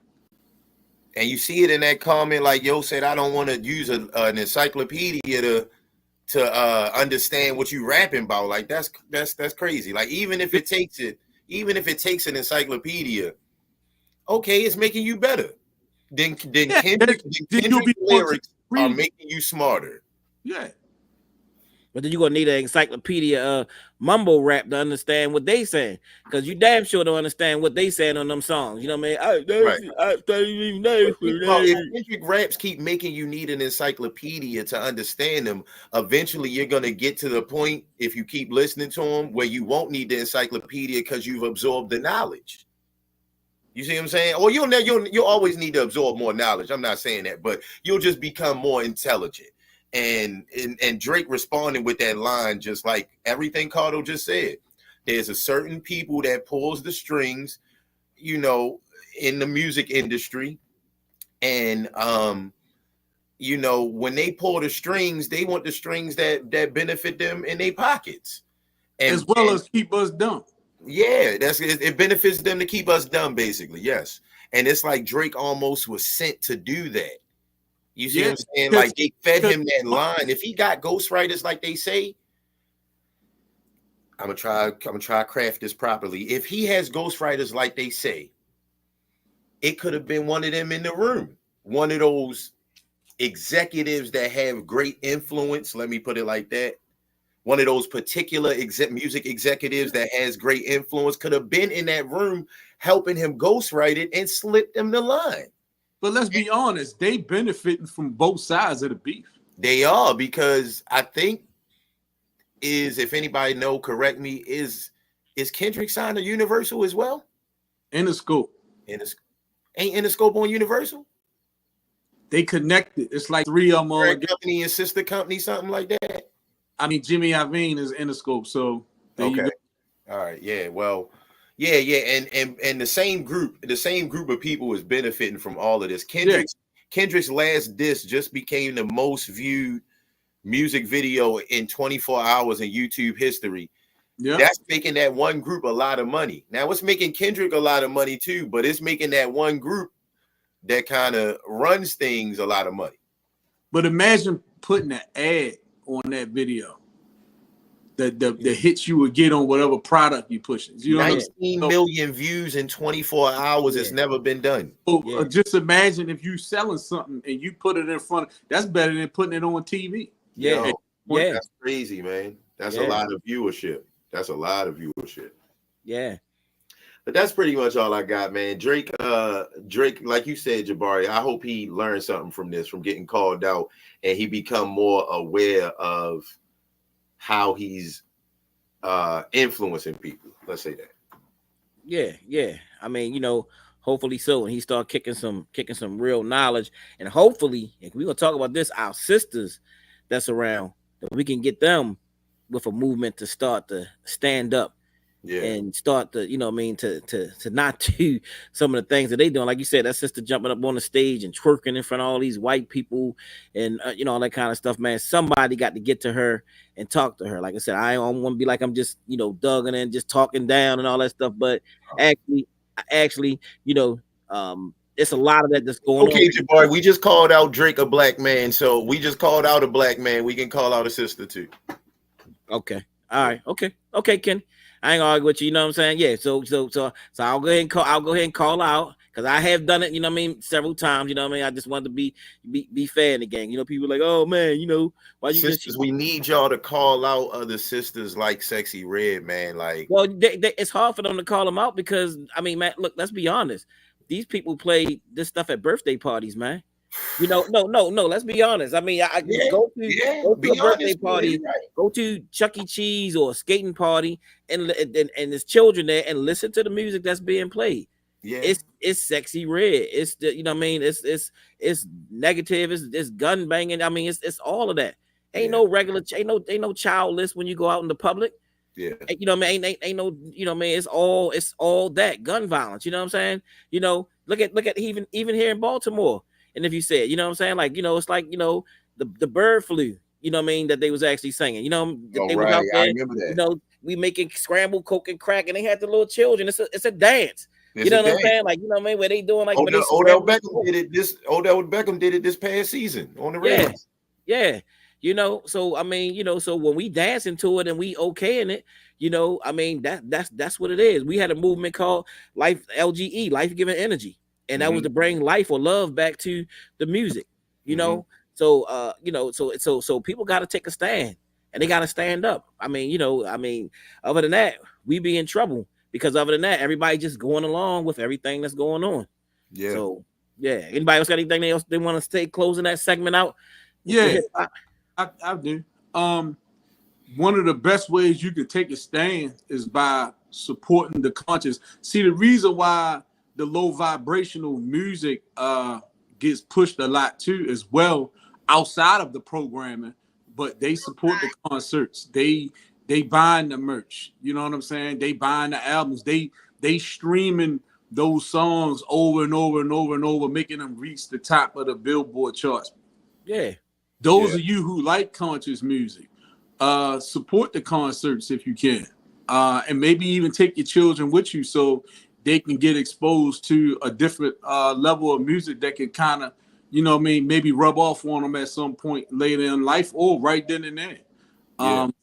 And you see it in that comment, like Yo said, I don't want to use an encyclopedia to understand what you rapping about. Like that's crazy. Like even if it takes an encyclopedia, okay, it's making you better. Then Kendrick lyrics are making you smarter. Yeah. But then you're gonna need an encyclopedia mumble rap to understand what they saying, because you damn sure don't understand what they saying on them songs. You know what I mean? If Kendrick raps keep making you need an encyclopedia to understand them, eventually you're gonna get to the point, if you keep listening to them, where you won't need the encyclopedia because you've absorbed the knowledge. You see what I'm saying? Or you'll always need to absorb more knowledge. I'm not saying that, but you'll just become more intelligent. And Drake responding with that line, just like everything Cardo just said. There's a certain people that pulls the strings, you know, in the music industry, and you know, when they pull the strings, they want the strings that benefit them in their pockets, as well as keep us dumb. Yeah, it benefits them to keep us dumb, basically. Yes, and it's like Drake almost was sent to do that. You see what I'm saying? Like they fed him that line. If he got ghostwriters, like they say, I'm gonna try to craft this properly. If he has ghostwriters, like they say, it could have been one of them in the room, one of those executives that have great influence. Let me put it like that. One of those particular music executives that has great influence could have been in that room helping him ghostwrite it and slip them the line. But let's be honest, they benefiting from both sides of the beef. They are, because I think if anybody know, correct me, is Kendrick signed to Universal as well? Interscope. Ain't Interscope on Universal? They connected. It's like three of them all company and sister company, something like that. I mean, Jimmy Iovine is Interscope, so okay. All right, yeah. Well, yeah, and the same group of people is benefiting from all of this. Kendrick's last disc just became the most viewed music video in 24 hours in YouTube history. Yeah, that's making that one group a lot of money. Now it's making Kendrick a lot of money too, but it's making that one group that kind of runs things a lot of money. But imagine putting an ad on that video, the hits you would get on whatever product you pushing. You know, 19 million views in 24 hours. It's never been done. So, just imagine if you selling something and you put it in front of, that's better than putting it on TV. That's crazy, man. That's a lot of viewership. Yeah. But that's pretty much all I got, man. Drake, like you said, Jabari, I hope he learned something from this, from getting called out, and he become more aware of how he's influencing people. Let's say that. Yeah. I mean, you know, hopefully so. And he start kicking some real knowledge. And hopefully, if we're gonna talk about this, our sisters that's around, that we can get them with a movement to start to stand up. Yeah, and start to, you know what I mean, to not do some of the things that they doing. Like you said, that sister jumping up on the stage and twerking in front of all these white people and you know, all that kind of stuff, man. Somebody got to get to her and talk to her. Like I said, I don't want to be like I'm just, you know, dugging and just talking down and all that stuff. But actually, you know, it's a lot of that that's going on. Okay, Jabari, we just called out Drake a black man, so we just called out a black man. We can call out a sister too. Okay. All right. Okay, Ken. I ain't gonna argue with you, you know what I'm saying? Yeah, so I'll go ahead and call out, because I have done it, you know what I mean, several times, you know what I mean? I just wanted to be fair in the game. You know, people are like, oh man, you know, why you sisters, we need y'all to call out other sisters like Sexy Red, man. Like, well, it's hard for them to call them out because, I mean, man, look, let's be honest. These people play this stuff at birthday parties, man. You know, no. Let's be honest. I mean, I go to a birthday party, go to Chuck E. Cheese or a skating party, and there's children there, and listen to the music that's being played. Yeah, it's Sexy Red. It's the, you know what I mean. It's negative. It's gun banging. I mean, it's all of that. Ain't no regular. Ain't no childless when you go out in the public. Yeah, you know what I mean. Ain't no, you know what I mean. It's all that gun violence. You know what I'm saying. You know, look at even here in Baltimore. And if you said, you know what I'm saying, like, you know, it's like, you know, the bird flu, you know what I mean, that they was actually singing, you know, they was out there, I remember that. You know, we making scrambled coke and crack, and they had the little children. It's a dance. You know what I'm saying? Like, you know what I mean, where they doing like Odell Beckham did it this past season on the radio. Yeah. You know, so I mean, you know, so when we dancing to it and we okaying it, you know, I mean, that's what it is. We had a movement called Life Giving Energy. And that was to bring life or love back to the music, you know. So you know, so people got to take a stand, and they got to stand up. I mean, you know, other than that, we be in trouble, because other than that, everybody just going along with everything that's going on. Yeah. So yeah, anybody else got anything else they want to say closing that segment out? Yeah, I do. One of the best ways you can take a stand is by supporting the conscious. See, the reason why the low vibrational music gets pushed a lot too, as well, outside of the programming, but they support the concerts. They buying the merch. You know what I'm saying? They buying the albums. They streaming those songs over and over and over and over, making them reach the top of the Billboard charts. Yeah. Those of you who like conscious music, support the concerts if you can, and maybe even take your children with you so they can get exposed to a different level of music that can kind of, maybe rub off on them at some point later in life or right then and there.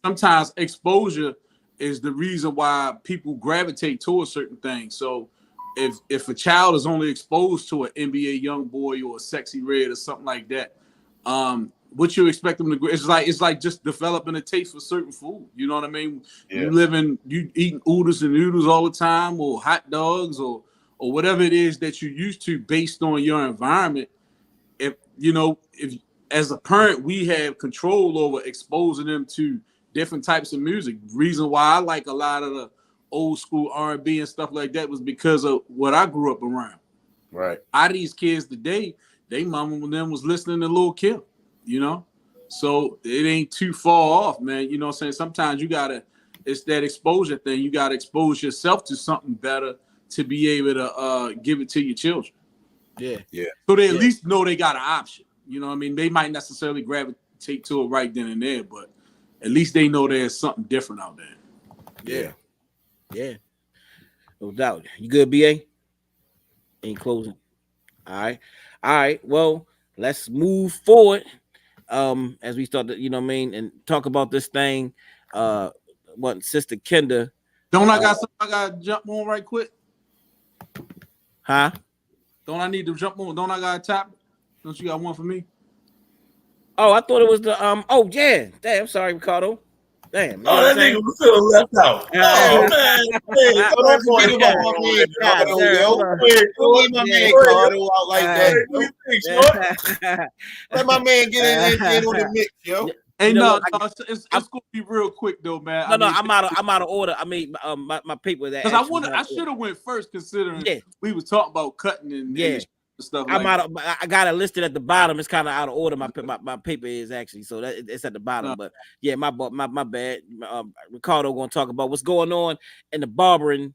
Sometimes exposure is the reason why people gravitate towards certain things. So if a child is only exposed to an NBA YoungBoy or a Sexy Red or something like that, what you expect them to go? It's like just developing a taste for certain food. You know what I mean? Yeah. You eating oodles and noodles all the time, or hot dogs, or whatever it is that you're used to based on your environment. If as a parent we have control over exposing them to different types of music. Reason why I like a lot of the old school R&B and stuff like that was because of what I grew up around. Right. Out of these kids today, they mama and them was listening to Lil Kim, so it ain't too far off, man. You know what I'm saying? Sometimes it's that exposure thing. You gotta expose yourself to something better to be able to give it to your children. Yeah. So they at least know they got an option. You know what I mean? They might necessarily gravitate to it right then and there, but at least they know there's something different out there. Yeah. No doubt. You good, BA? Ain't closing. All right. Well, let's move forward. As we start to, and talk about this thing. What Sister Kenda. I gotta jump on right quick? Huh? Don't I need to jump on? Don't I gotta tap? Don't you got one for me? Oh, I thought it was the Oh yeah. Damn, sorry, Ricardo. Damn. Oh, that nigga was still left out. Oh man. Don't forget about my man Cardo, yo. Don't leave my man Cardo out like that. Let my man get in on the mix, yo. Hey, it's gonna be real quick though, man. I'm out of order. I mean, my paper that because I should have went first considering we was talking about cutting and stuff. I got it listed at the bottom. It's kind of out of order. My paper is actually, so that it's at the bottom. But yeah, my bad. Ricardo gonna talk about what's going on in the barbering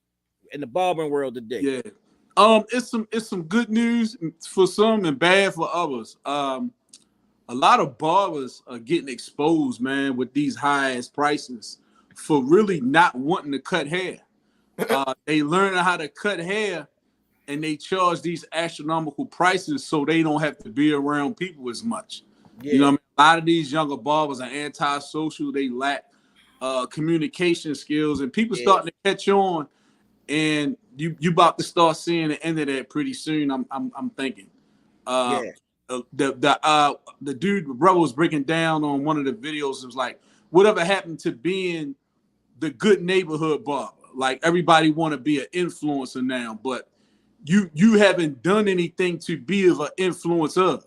world today. Yeah, it's some good news for some and bad for others. A lot of barbers are getting exposed, man, with these high-ass prices for really not wanting to cut hair. They learn how to cut hair, and they charge these astronomical prices so they don't have to be around people as much. Yeah. You know what I mean? A lot of these younger barbers are antisocial. They lack communication skills, and people starting to catch on. And you about to start seeing the end of that pretty soon. I'm thinking. The dude, the brother was breaking down on one of the videos. It was like, whatever happened to being the good neighborhood barber? Like everybody want to be an influencer now, but you haven't done anything to be of an influence of.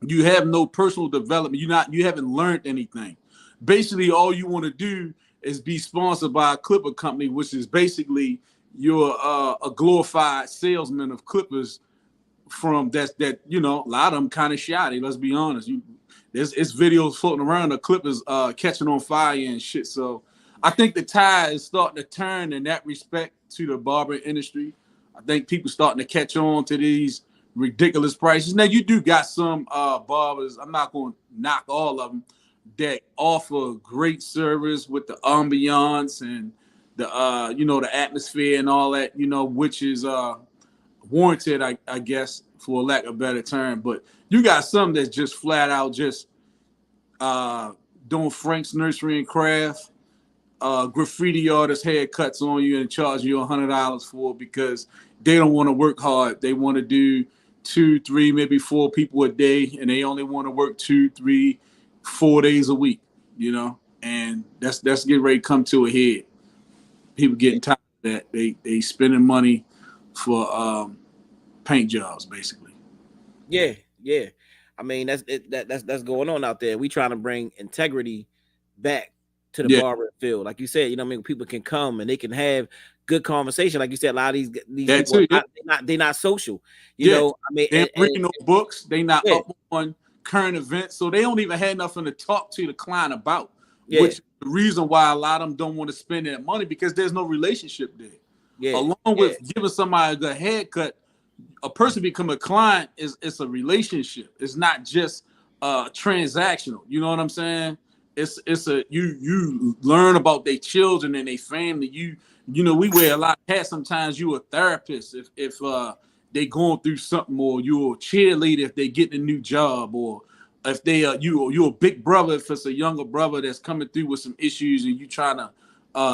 You have no personal development. You haven't learned anything. Basically, all you want to do is be sponsored by a clipper company, which is basically you're a glorified salesman of clippers. From that a lot of them kind of shoddy. Let's be honest. It's videos floating around the clippers catching on fire and shit. So I think the tide is starting to turn in that respect to the barbering industry. I think people starting to catch on to these ridiculous prices. Now you do got some barbers. I'm not going to knock all of them that offer great service with the ambiance and the the atmosphere and all that. Which is warranted, I guess, for lack of a better term. But you got some that's just flat out just doing Frank's Nursery and Craft, graffiti artist haircuts on you and charge you $100 for it because they don't want to work hard. They want to do 2, 3, maybe 4 people a day, and they only want to work 2, 3, 4 days a week, and that's getting ready to come to a head. People getting tired of that. They spending money for paint jobs, basically. Yeah. I mean, that's going on out there. We trying to bring integrity back to the barber field, like you said. People can come and they can have good conversation. Like you said, a lot of these people, they're not social. You know, I mean, they ain't reading no books. They not up on current events, so they don't even have nothing to talk to the client about. Which is the reason why a lot of them don't want to spend that money because there's no relationship there. Yeah, Along yeah, with giving somebody a good haircut, a person become a client is it's a relationship. It's not just transactional. You know what I'm saying? It's a you learn about their children and their family. You know we wear a lot of hats. Sometimes you a therapist if they going through something, or you're a cheerleader if they get a new job, or if they you're a big brother if it's a younger brother that's coming through with some issues and you trying to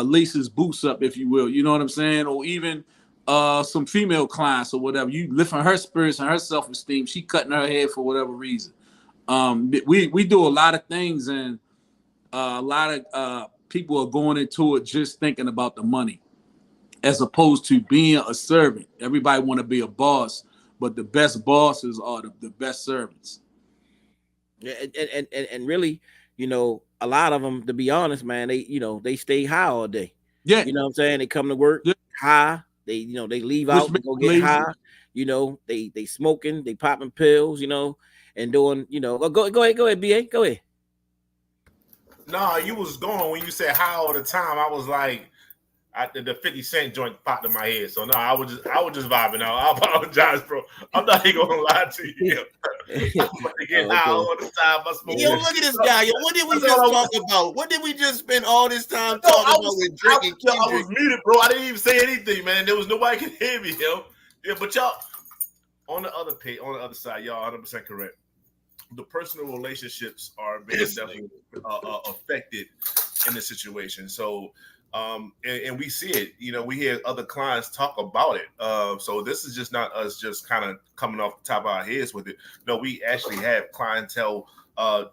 lace his boots up, if you will. You know what I'm saying? Or even some female clients or whatever. You lifting her spirits and her self esteem. She cutting her hair for whatever reason. We do a lot of things, and a lot of people are going into it just thinking about the money, as opposed to being a servant. Everybody want to be a boss, but the best bosses are the best servants. yeah, and really, a lot of them, to be honest, man, they stay high all day. Yeah, You know what I'm saying? They come to work yeah. high. They leave Which out, they makes go them get lazy. high. They smoking, they popping pills, and doing, go ahead, BA, go ahead. Nah, you was going when you said high all the time. I was like, the 50 Cent joint popped in my head. So no, I was just vibing out. I apologize, bro. I'm not even gonna lie to you. I'm about to get Oh, high okay. all the time. I smoke. Yo, look at this guy. Yo, what did we That's all just I talk was. about? What did we just spend all this time No, talking about with Drake and I Kendrick? was muted, bro. I didn't even say anything, man. There was nobody can hear me, yo. Yeah, but y'all on the other page, on the other side, y'all 100% correct. The personal relationships are being definitely affected in the situation. So, and we see it. We hear other clients talk about it. So this is just not us just kind of coming off the top of our heads with it. No, we actually have clientele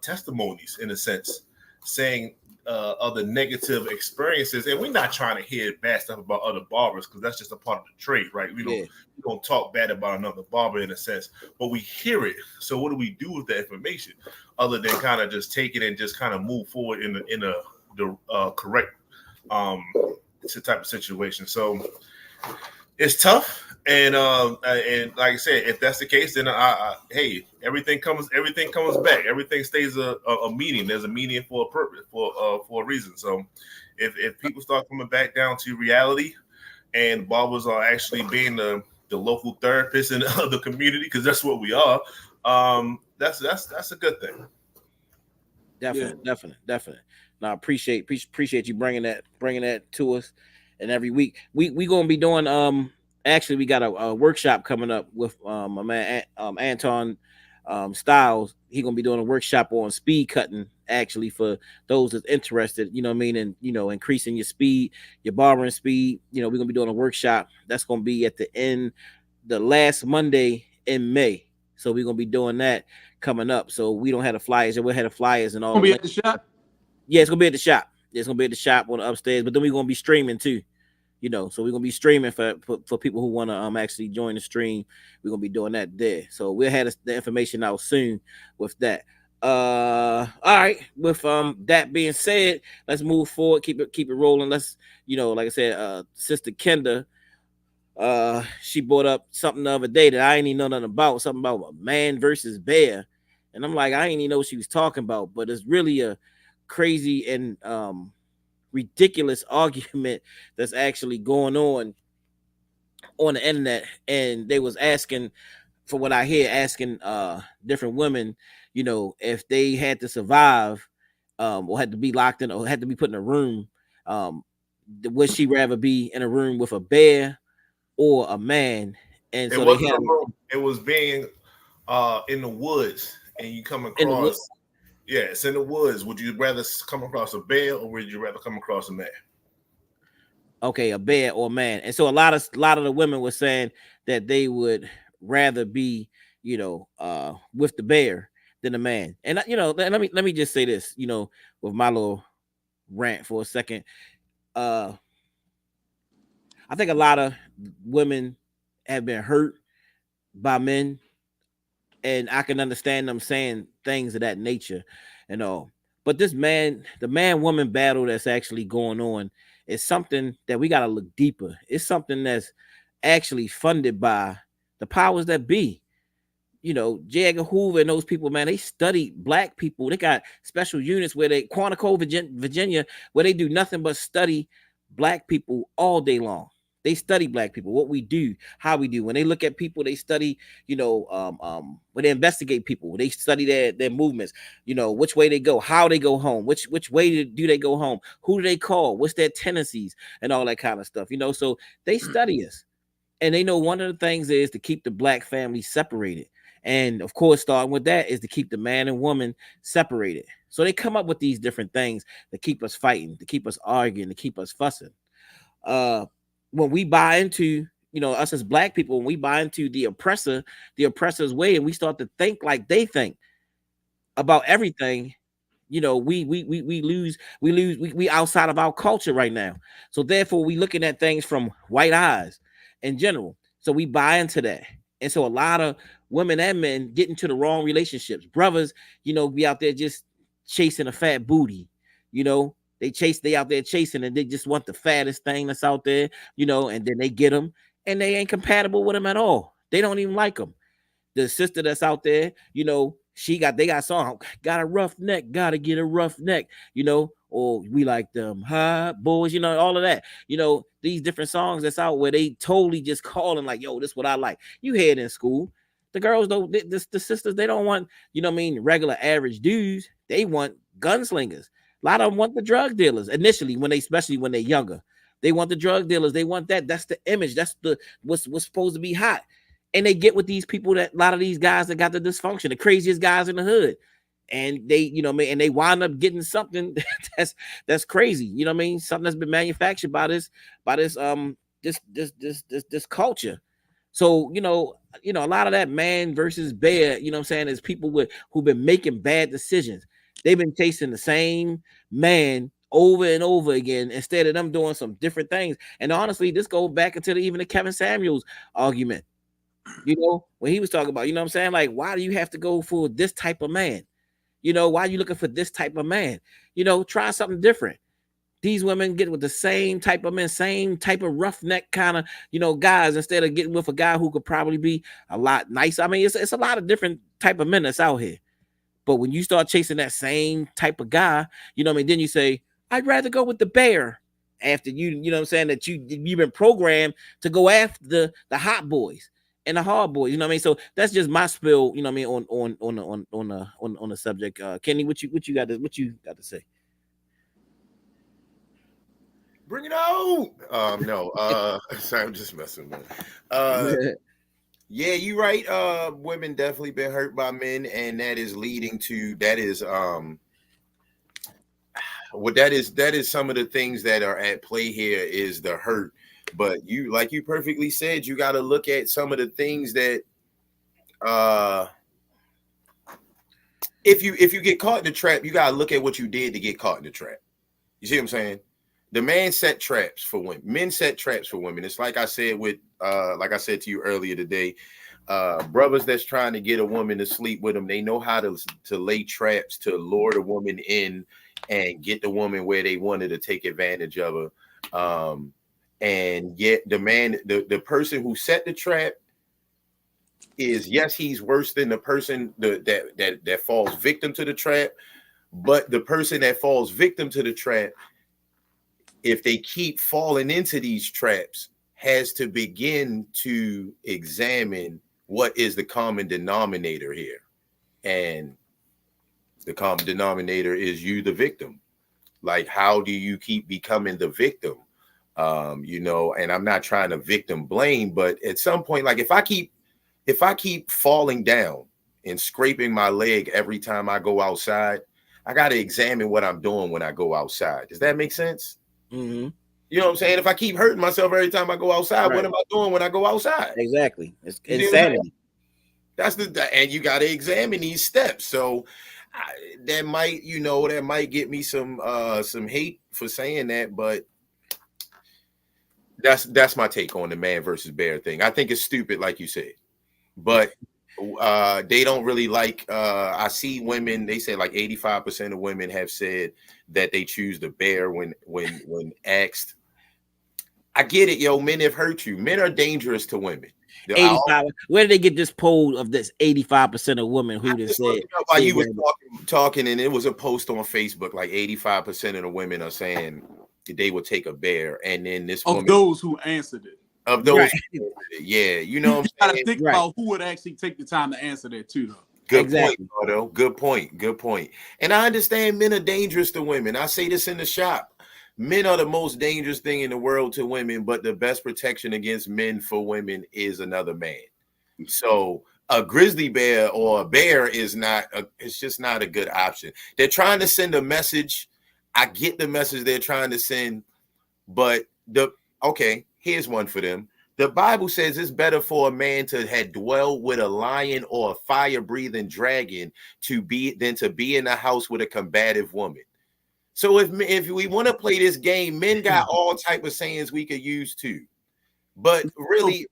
testimonies in a sense, saying other negative experiences, and we're not trying to hear bad stuff about other barbers because that's just a part of the trade, right? Yeah. We don't talk bad about another barber in a sense, but we hear it. So what do we do with that information, other than kind of just take it and just kind of move forward in the correct type of situation? So it's tough. And like I said, if that's the case, then hey, everything comes back. Everything stays a meaning. There's a meaning for a purpose, for a reason. So if people start coming back down to reality, and barbers are actually being the local therapist in the community, because that's what we are, that's a good thing. Yeah. Definitely. Now, appreciate you bringing that to us. And every week we gonna be doing actually we got a workshop coming up with my man Anton Styles. He gonna be doing a workshop on speed cutting, actually, for those that's interested. You know what I mean, and increasing your speed, your barbering speed. We're gonna be doing a workshop that's gonna be at the last Monday in May. So we're gonna be doing that coming up. So we don't have the flyers, and we'll have the flyers and all Gonna the be at links. the shop. Yeah, it's gonna be at the shop. It's gonna be at the shop on the upstairs, but then we're gonna be streaming too. So we're gonna be streaming for people who want to actually join the stream. We're gonna be doing that there. So we'll have the information out soon with that. All right. With that being said, let's move forward. Keep it rolling. Let's like I said, Sister Kenda, she brought up something the other day that I ain't even know nothing about. Something about a man versus bear, and I'm like, I ain't even know what she was talking about. But it's really a crazy and ridiculous argument that's actually going on the internet. And they was asking, for what I hear, asking different women, if they had to survive, or had to be locked in, or had to be put in a room, um would she rather be in a room with a bear or a man? And It so they wasn't had a room. It was being in the woods, and you come in the wood, across. Yeah, it's in the woods. Would you rather come across a bear, or would you rather come across a man? okay, a bear or a man. And so a lot of the women were saying that they would rather be, with the bear than the man. And let me just say this, with my little rant for a second. Uh I think a lot of women have been hurt by men, and I can understand them saying things of that nature and all. But the man woman battle that's actually going on is something that we got to look deeper. It's something that's actually funded by the powers that be. J. Edgar Hoover and those people, man, they study black people. They got special units where Quantico, Virginia, where they do nothing but study black people all day long. They study black people, what we do, how we do. When they look at people, they study, when they investigate people, they study their movements, which way they go, how they go home, which way do they go home, who do they call, what's their tendencies, and all that kind of stuff. So they study us. And they know one of the things is to keep the black family separated. And of course, starting with that is to keep the man and woman separated. So they come up with these different things to keep us fighting, to keep us arguing, to keep us fussing. When we buy into, us as black people, when we buy into the oppressor's way, and we start to think like they think about everything, we outside of our culture right now. So therefore, we looking at things from white eyes in general. So we buy into that. And so a lot of women and men get into the wrong relationships. Brothers, be out there just chasing a fat booty, they out there chasing, and they just want the fattest thing that's out there, and then they get them, and they ain't compatible with them at all. They don't even like them. The sister that's out there, they got song, got a rough neck, gotta get a rough neck, or we like them high boys, all of that, these different songs that's out where they totally just calling like, yo, this is what I like. You hear it in school. The girls don't, the sisters, they don't want, regular average dudes. They want gunslingers. A lot of them want the drug dealers initially, especially when they're younger. They want the drug dealers. They want that. That's the image. That's what's supposed to be hot. And they get with these people, that a lot of these guys that got the dysfunction, the craziest guys in the hood. And they, and they wind up getting something that's crazy. Something that's been manufactured by this culture. So, a lot of that man versus bear, is people who've been making bad decisions. They've been chasing the same man over and over again instead of them doing some different things. And honestly, this goes back into even the Kevin Samuels argument. When he was talking about, like, why do you have to go for this type of man? Why are you looking for this type of man? Try something different. These women get with the same type of men, same type of roughneck kind of, guys, instead of getting with a guy who could probably be a lot nicer. I mean, it's a lot of different type of men that's out here. But when you start chasing that same type of guy, then you say, I'd rather go with the bear after that you've been programmed to go after the hot boys and the hard boys. So that's just my spill, on the subject. Kenny, what you got to say? Bring it on. No, sorry, I'm just messing with yeah, you're right. Women definitely been hurt by men, and that is some of the things that are at play here is the hurt. But you perfectly said, you got to look at some of the things that if you get caught in the trap, you got to look at what you did to get caught in the trap. You see what I'm saying? The man set traps for women. Men set traps for women. It's like I said to you earlier today, brothers that's trying to get a woman to sleep with them, they know how to lay traps to lure the woman in and get the woman where they wanted to take advantage of her. And yet the person who set the trap is, yes, he's worse than the person that falls victim to the trap. But the person that falls victim to the trap, if they keep falling into these traps, has to begin to examine what is the common denominator here. And the common denominator is you, the victim. Like, how do you keep becoming the victim? And I'm not trying to victim blame, but at some point, like if I keep falling down and scraping my leg every time I go outside, I got to examine what I'm doing when I go outside. Does that make sense? Mm-hmm. You know what I'm saying? If I keep hurting myself every time I go outside, right, what am I doing when I go outside? Exactly. It's insanity. That's and you got to examine these steps. So that might get me some hate for saying that, but that's my take on the man versus bear thing. I think it's stupid, like you said, but they don't really like. I see women. They say like 85% of women have said that they choose the bear when asked. I get it, yo. Men have hurt you. Men are dangerous to women. 85. Where did they get this poll of this 85% of women who just said? While you was talking, and it was a post on Facebook. Like 85% of the women are saying they would take a bear, and then this of woman those who answered it. of those, Right. yeah, you know what You I'm gotta saying. think Right. about who would actually take the time to answer that too, though. Good Exactly. point, Otto. Good point. Good point. And I understand men are dangerous to women. I say this in the shop. Men are the most dangerous thing in the world to women, but the best protection against men for women is another man. So a grizzly bear or a bear is not it's just not a good option. They're trying to send a message. I get the message they're trying to send, but here's one for them. The Bible says it's better for a man to have dwelled with a lion or a fire-breathing dragon to be than to be in a house with a combative woman. So if we want to play this game, men got all type of sayings we could use too. But really,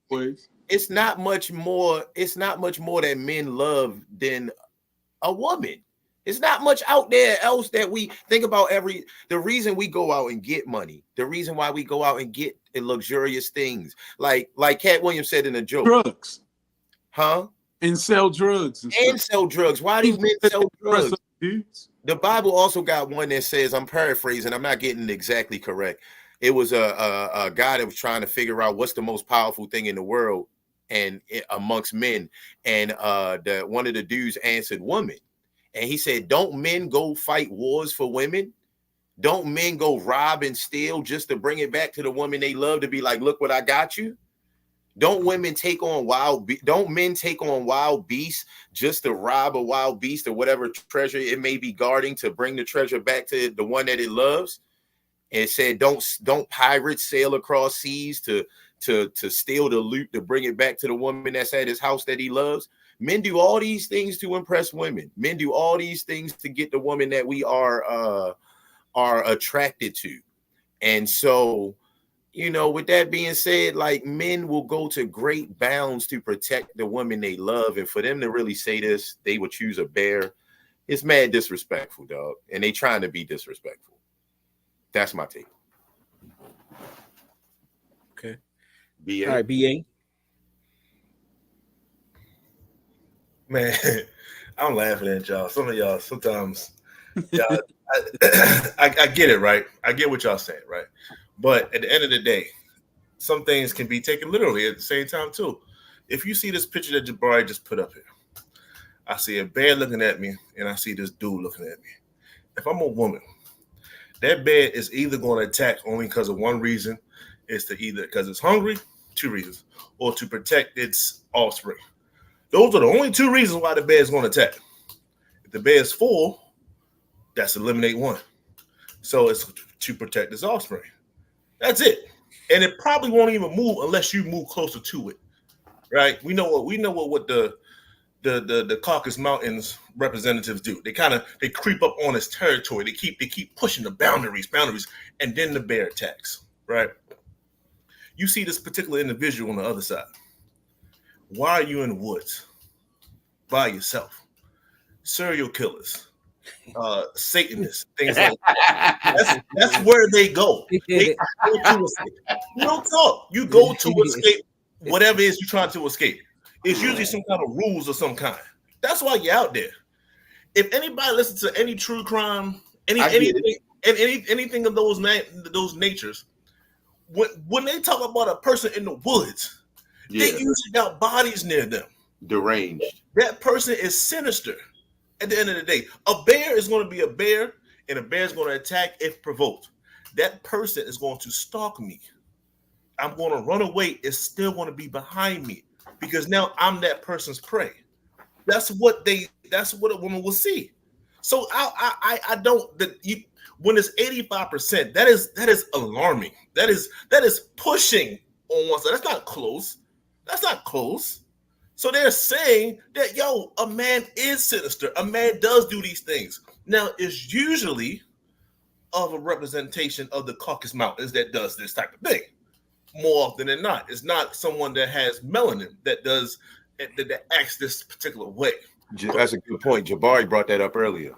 it's not much more. It's not much more that men love than a woman. It's not much out there else that we think about. The reason we go out and get money, the reason why we go out and get luxurious things, like Cat Williams said in a joke, drugs, huh? and sell drugs And sell drugs. Why do men sell drugs? The Bible also got one that says, I'm paraphrasing, I'm not getting it exactly correct. It was a guy that was trying to figure out what's the most powerful thing in the world and amongst men, and one of the dudes answered woman. And he said, don't men go fight wars for women? Don't men go rob and steal just to bring it back to the woman they love, to be like, look what I got you? Don't men take on wild beasts just to rob a wild beast or whatever treasure it may be guarding, to bring the treasure back to the one that it loves? And it said, don't pirates sail across seas to steal the loot, to bring it back to the woman that's at his house that he loves? Men do all these things to impress women. Men do all these things to get the woman that we are attracted to. And so, with that being said, like, men will go to great bounds to protect the woman they love. And for them to really say this, they would choose a bear. It's mad disrespectful, dog. And they trying to be disrespectful. That's my take. Okay. BA. All right, BA. Man, I'm laughing at y'all. Some of y'all sometimes, y'all, I get it, right? I get what y'all saying, right? But at the end of the day, some things can be taken literally at the same time too. If you see this picture that Jabari just put up here, I see a bear looking at me, and I see this dude looking at me. If I'm a woman, that bear is either going to attack only because of one reason. It's to either because it's hungry, 2 reasons, or to protect its offspring. Those are the only 2 reasons why the bear is going to attack. If the bear is full, that's eliminate one. So it's to protect its offspring. That's it. And it probably won't even move unless you move closer to it, right? We know what the Caucasus Mountains representatives do. They creep up on its territory. They keep pushing the boundaries, and then the bear attacks, right? You see this particular individual on the other side. Why are you in the woods by yourself? Serial killers, Satanists, things like that. That's where they go. They go to escape. You don't talk. You go to escape whatever it is you're trying to escape. It's usually some kind of rules of some kind. That's why you're out there. If anybody listens to any true crime, anything of those natures, when they talk about a person in the woods, they usually got bodies near them. Deranged. That person is sinister. At the end of the day, a bear is going to be a bear, and a bear is going to attack if provoked. That person is going to stalk me. I'm going to run away. It's still going to be behind me because now I'm that person's prey. That's what a woman will see. So I don't when it's 85%, that is alarming. That is pushing on one side. That's not close. That's not close. So they're saying that, a man is sinister. A man does do these things. Now, it's usually of a representation of the Caucasus Mountains that does this type of thing. More often than not. It's not someone that has melanin that acts this particular way. That's a good point. Jabari brought that up earlier.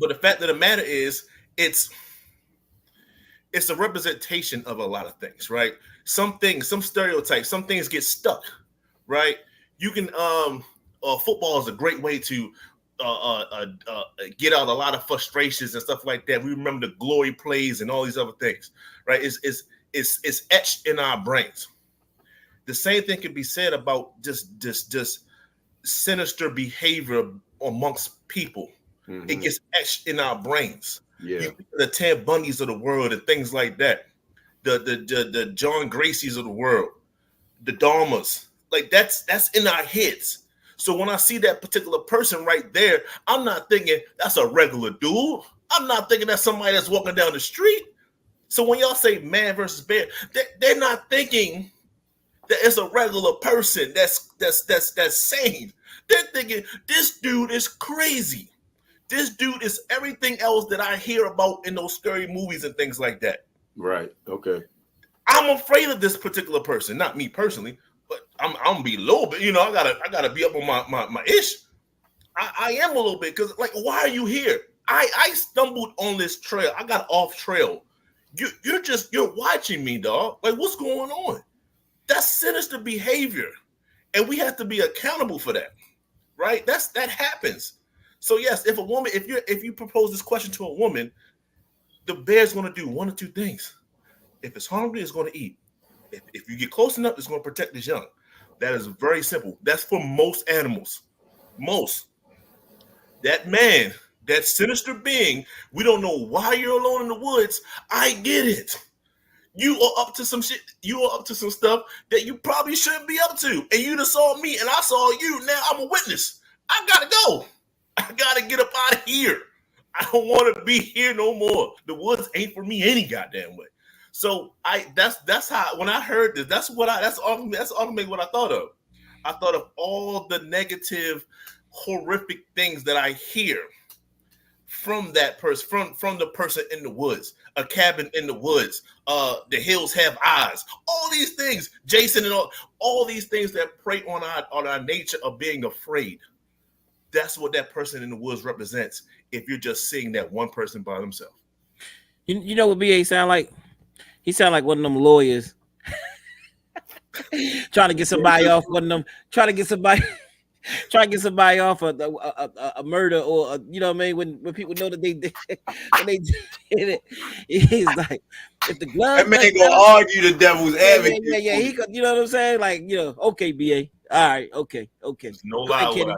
But the fact of the matter is, it's a representation of a lot of things, right? Some stereotypes, some things get stuck, right? You can football is a great way to get out a lot of frustrations and stuff like that. We remember the glory plays and all these other things, right? It's etched in our brains. The same thing can be said about just sinister behavior amongst people. Mm-hmm. It gets etched in our brains. Yeah, the Ted Bundys of the world and things like that, the John Gracies of the world, the Dharmas, like that's in our heads. So when I see that particular person right there, I'm not thinking that's a regular dude. I'm not thinking that's somebody that's walking down the street. So when y'all say man versus bear, they're not thinking that it's a regular person that's sane. They're thinking this dude is crazy. This dude is everything else that I hear about in those scary movies and things like that. Right. Okay. I'm afraid of this particular person, not me personally, but I'm gonna be a little bit. I gotta be up on my ish. I am a little bit because why are you here? I stumbled on this trail. I got off trail. You're watching me, dog. Like, what's going on? That's sinister behavior, and we have to be accountable for that, right? That happens. So yes, if you propose this question to a woman, the bear's going to do one or two things. If it's hungry, it's going to eat. If you get close enough, it's going to protect its young. That is very simple. That's for most animals. Most. That man, that sinister being, we don't know why you're alone in the woods. I get it. You are up to some shit. You are up to some stuff that you probably shouldn't be up to. And you just saw me and I saw you. Now I'm a witness. I got to go. I got to get up out of here. I don't want to be here no more. The woods ain't for me any goddamn way. So that's how, when I heard this, that's ultimately what I thought of. I thought of all the negative, horrific things that I hear from that person, from the person in the woods, a cabin in the woods, the hills have eyes, all these things, Jason, and all these things that prey on our nature of being afraid. That's what that person in the woods represents. If you're just seeing that one person by themselves, you know what BA sound like? He sound like one of them lawyers trying to get somebody off. One of them trying to get somebody off a murder, or you know what I mean, when people know that they did when they did it. He's like, if the glove, that man gonna argue the devil's advocate. Yeah. He could, you know what I'm saying? Like, okay, BA. All right, okay. There's no lie.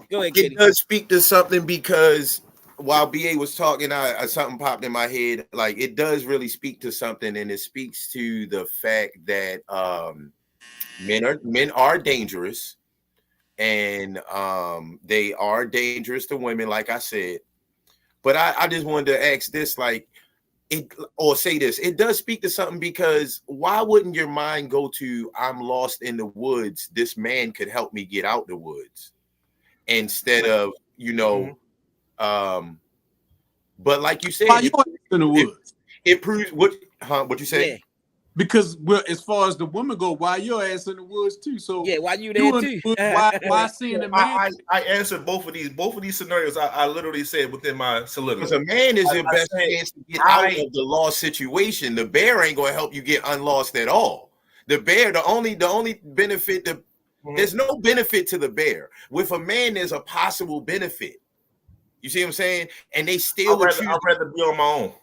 Go ahead, Kitty. It does speak to something, because while BA was talking, something popped in my head. Like, it does really speak to something, and it speaks to the fact that men are dangerous, and they are dangerous to women, like I said. But I just wanted to ask this, it does speak to something, because why wouldn't your mind go to, I'm lost in the woods, this man could help me get out the woods, instead of, but like you said, why you in the woods? It proves what you say? Yeah. Because as far as the women go, why your ass in the woods too? So yeah, why you there too? Why seeing the man? I answered both of these scenarios. I literally said within my soliloquy. Because a man is your best chance to get out of the lost situation. The bear ain't gonna help you get unlost at all. The bear, the only benefit, there's no benefit to the bear. With a man, there's a possible benefit. You see what I'm saying? And they still I'd rather be on my own.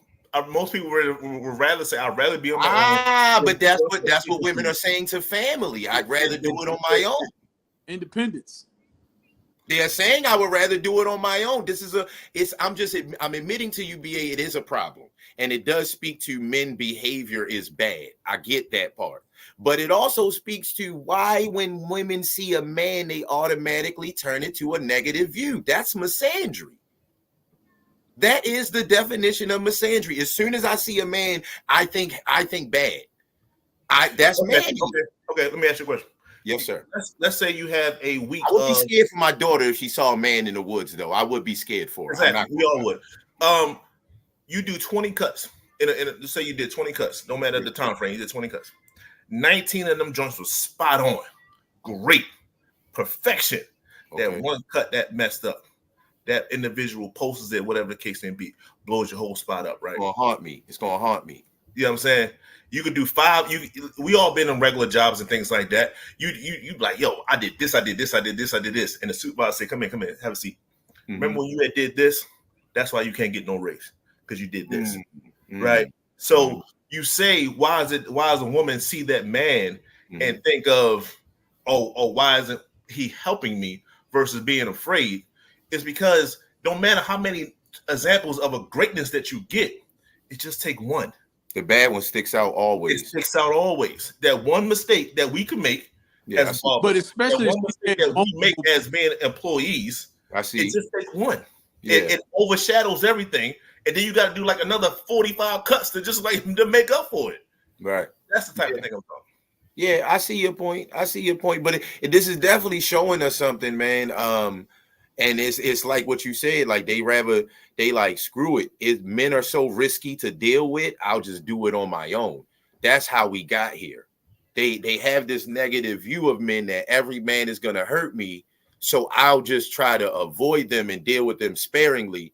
Most people would rather say I'd rather be on my own. But that's what women are saying to family. I'd rather do it on my own. Independence. They're saying I would rather do it on my own. I'm admitting to you, BA, it is a problem. And it does speak to men behavior is bad. I get that part. But it also speaks to why when women see a man, they automatically turn it to a negative view. That's misandry. That is the definition of misandry. As soon as I see a man, I think bad. That's okay, man. Okay, let me ask you a question. Yes, sir. Let's say you have a week. I would be scared for my daughter if she saw a man in the woods, though. I would be scared for her. Exactly. We all would. You do 20 cuts. Let's say you did 20 cuts. No matter the time frame, you did 20 cuts. 19 of them joints was spot on. Great. Perfection. Okay. That one cut that messed up. That individual posts it, whatever the case may be, blows your whole spot up, right? It's gonna haunt me. It's gonna haunt me. You know what I'm saying? You could do 5. We all been in regular jobs and things like that. You like, yo, I did this, I did this, I did this, I did this. And the supervisor say, come in, have a seat. Remember when you had did this? That's why you can't get no raise because you did this, Mm-hmm. right? So you say, why is a woman see that man and think of, oh, why isn't he helping me versus being afraid? It's because no matter how many examples of a greatness that you get, it just take one. The bad one sticks out always. It sticks out always. That one mistake that we can make as barbers, but especially that one mistake that we make as being employees, I see. it just takes one. Yeah. It overshadows everything, and then you got to do like another 45 cuts to just like to make up for it. Right. That's the type of thing I'm talking. Yeah, I see your point. But this is definitely showing us something, man. And it's like what you said. Like they like screw it. If men are so risky to deal with, I'll just do it on my own. That's how we got here. They have this negative view of men that every man is gonna hurt me, so I'll just try to avoid them and deal with them sparingly,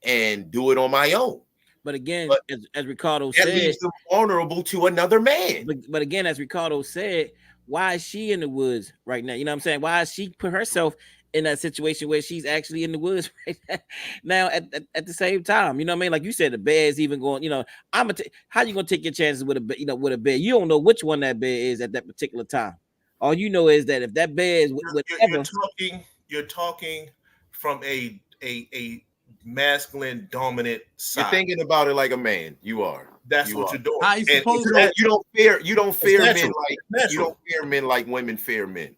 and do it on my own. But again, as Ricardo that said, leaves them vulnerable to another man. But again, as Ricardo said, why is she in the woods right now? You know what I'm saying? Why is she put herself in that situation where she's actually in the woods right now at the same time? You know what I mean? Like you said, the bear is even going. You know, how you gonna take your chances with with a bear? You don't know which one that bear is at that particular time. All you know is that if that bear is you're talking from a masculine dominant side. You're thinking about it like a man. You are. That's what you're doing. How you supposed you don't fear men like you don't fear men like women fear men.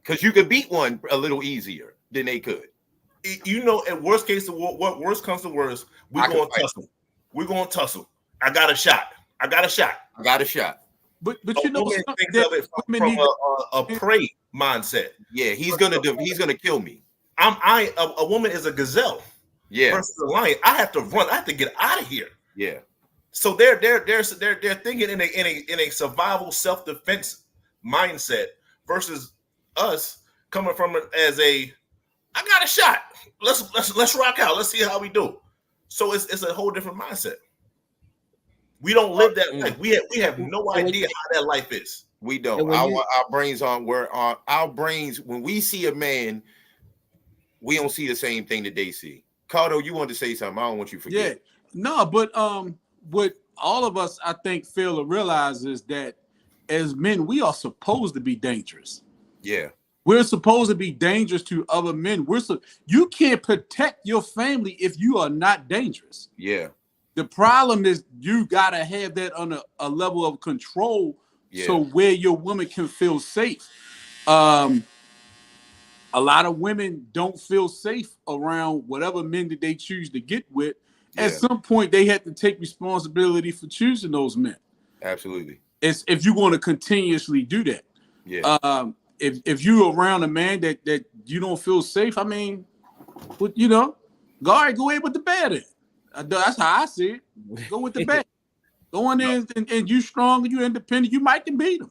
Because you could beat one a little easier than they could. You know, at worst case, what worst comes to worst, we're going to tussle. We're going to tussle. I got a shot. But you know, woman thinks of it from a prey mindset. Yeah, he's gonna kill me. A woman is a gazelle. Yeah, versus a lion. I have to run. I have to get out of here. Yeah. So they're thinking in a survival self-defense mindset versus us coming from it as I got a shot. Let's rock out. Let's see how we do. So it's a whole different mindset. We don't live that life. We have no idea how that life is. We don't. Our brains aren't where our brains. When we see a man, we don't see the same thing that they see. Cardo, you wanted to say something. I don't want you to forget. Yeah, no, but what all of us I think fail to realize is that as men, we are supposed to be dangerous. Yeah. We're supposed to be dangerous to other men. You can't protect your family if you are not dangerous. Yeah. The problem is you gotta have that on a level of control, so where your woman can feel safe. A lot of women don't feel safe around whatever men that they choose to get with. Yeah. At some point, they have to take responsibility for choosing those men. Absolutely. It's if you're going to continuously do that. Yeah. If you're around a man that you don't feel safe, I mean, you know, go ahead with the bad end. That's how I see it. Go with the bad. Go in there and you strong, you independent, you might can beat them.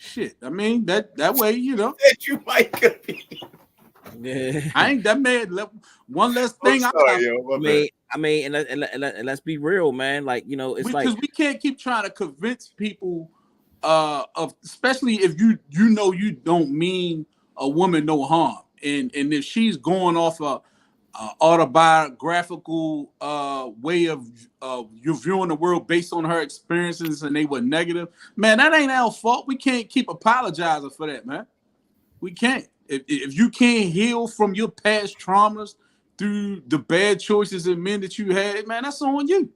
Shit, I mean that way, you know. That you might could be. Yeah. I ain't that man. One less thing. I mean, and let's be real, man. Like, you know, it's because we can't keep trying to convince people, especially if you know you don't mean a woman no harm, and if she's going off a autobiographical way of you viewing the world based on her experiences and they were negative, man, that ain't our fault. We can't keep apologizing for that, man. We can't. If you can't heal from your past traumas through the bad choices in men that you had, man, that's on you.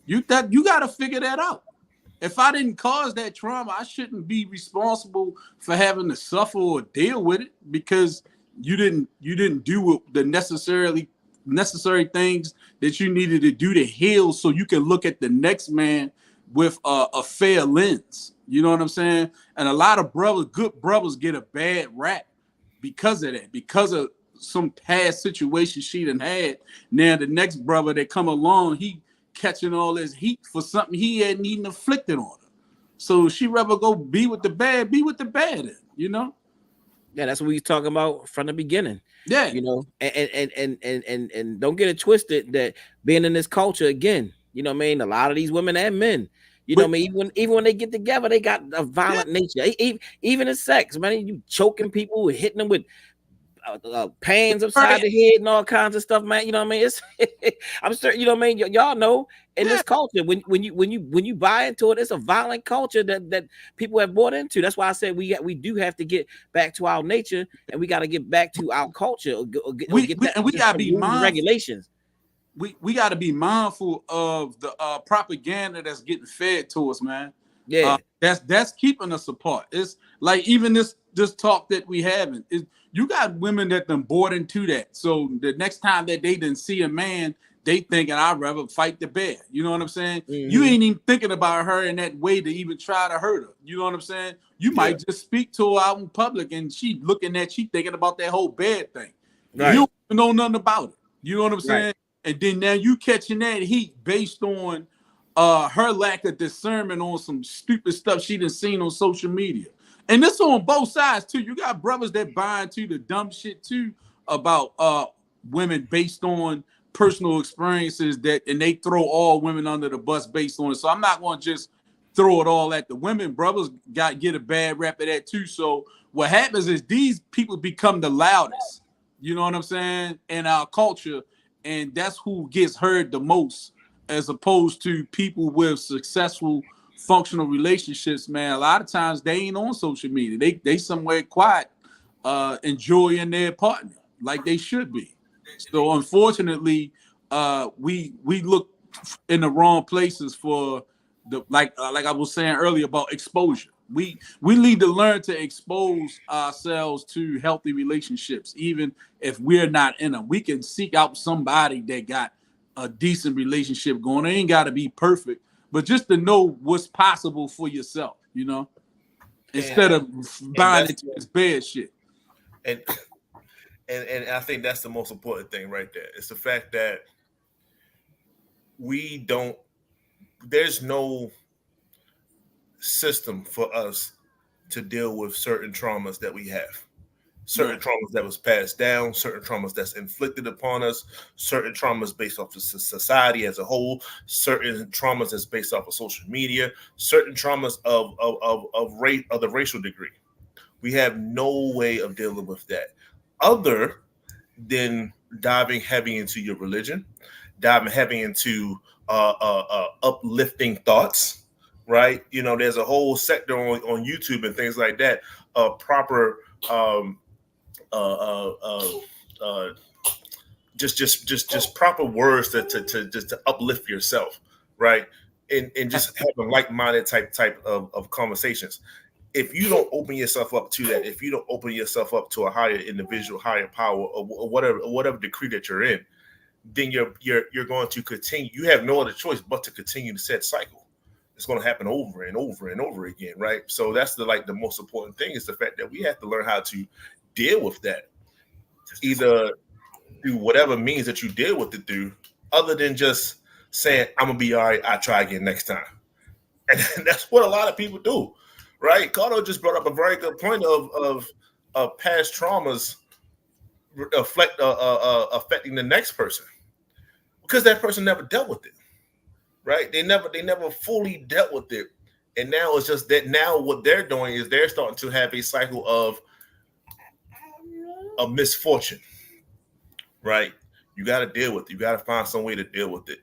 You got to figure that out. If I didn't cause that trauma, I shouldn't be responsible for having to suffer or deal with it because you didn't do the necessary things that you needed to do to heal, so you can look at the next man with a fair lens. You know what I'm saying? And a lot of good brothers get a bad rap because of that, because of some past situation she done had. Now the next brother that come along, he catching all this heat for something he hadn't even inflicted on her. So she rather go be with the bad end, you know? Yeah, that's what we was talking about from the beginning. Yeah, you know, and don't get it twisted that being in this culture again, you know what I mean? A lot of these women and men, you know what I mean? Even when they get together, they got a violent nature. Even in sex, man, you choking people, hitting them with pans upside the head and all kinds of stuff, man. You know what I mean? It's I'm certain, you know what I mean. Y'all know in this culture, when you buy into it, it's a violent culture that people have bought into. That's why I said we do have to get back to our nature, and we got to get back to our culture, or get that, and we gotta be rules and mindful. regulations. We got to be mindful of the propaganda that's getting fed to us, man. Yeah, that's keeping us apart. It's like even this talk that we having is, you got women that done bought into that. So the next time that they didn't see a man, they thinking I'd rather fight the bear. You know what I'm saying? You ain't even thinking about her in that way to even try to hurt her. You know what I'm saying? You might just speak to her out in public and she looking at you thinking about that whole bad thing. Right. You don't even know nothing about it. You know what I'm saying? Right. And then now you catching that heat based on her lack of discernment on some stupid stuff she done seen on social media. And this on both sides too. You got brothers that buy into the dumb shit too about women based on personal experiences, and they throw all women under the bus based on it. So I'm not going to just throw it all at the women. Brothers get a bad rap of that too. So what happens is these people become the loudest, you know what I'm saying, in our culture, and that's who gets heard the most, as opposed to people with successful functional relationships. Man, a lot of times they ain't on social media. They somewhere quiet, enjoying their partner like they should be. So unfortunately, we look in the wrong places for the like I was saying earlier about exposure. We need to learn to expose ourselves to healthy relationships, even if we're not in them. We can seek out somebody that got a decent relationship going. It ain't got to be perfect, but just to know what's possible for yourself, you know, instead of buying into this bad shit. And I think that's the most important thing right there. It's the fact that there's no system for us to deal with certain traumas that we have. Certain traumas that was passed down, certain traumas that's inflicted upon us, certain traumas based off of society as a whole, certain traumas that's based off of social media, certain traumas of the racial degree. We have no way of dealing with that other than diving heavy into your religion, diving heavy into uplifting thoughts, right? You know, there's a whole sector on YouTube and things like that, proper just proper words to uplift yourself, right? And just having like-minded type of conversations. If you don't open yourself up to that, if you don't open yourself up to a higher individual, higher power, or whatever decree that you're in, then you're going to continue. You have no other choice but to continue the said cycle. It's going to happen over and over and over again, right? So that's the most important thing, is the fact that we have to learn how to deal with that, either through whatever means that you deal with it through, other than just saying, I'm gonna be all right, I'll try again next time. And that's what a lot of people do, right? Cardo just brought up a very good point of past traumas affecting the next person, because that person never dealt with it, right? They never fully dealt with it. And now it's just that now what they're doing is they're starting to have a cycle of misfortune, right? You got to deal with it. You got to find some way to deal with it.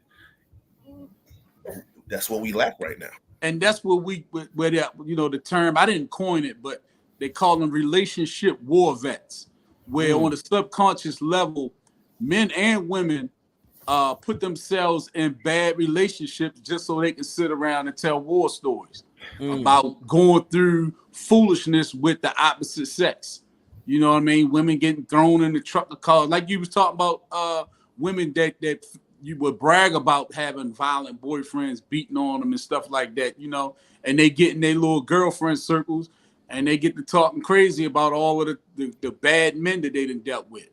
That's what we lack right now. And that's what the term, I didn't coin it, but they call them relationship war vets, where on a subconscious level, men and women put themselves in bad relationships just so they can sit around and tell war stories about going through foolishness with the opposite sex. You know what I mean? Women getting thrown in the truck of cars. Like you was talking about women that you would brag about having violent boyfriends beating on them and stuff like that, you know, and they get in their little girlfriend circles and they get to talking crazy about all of the bad men that they done dealt with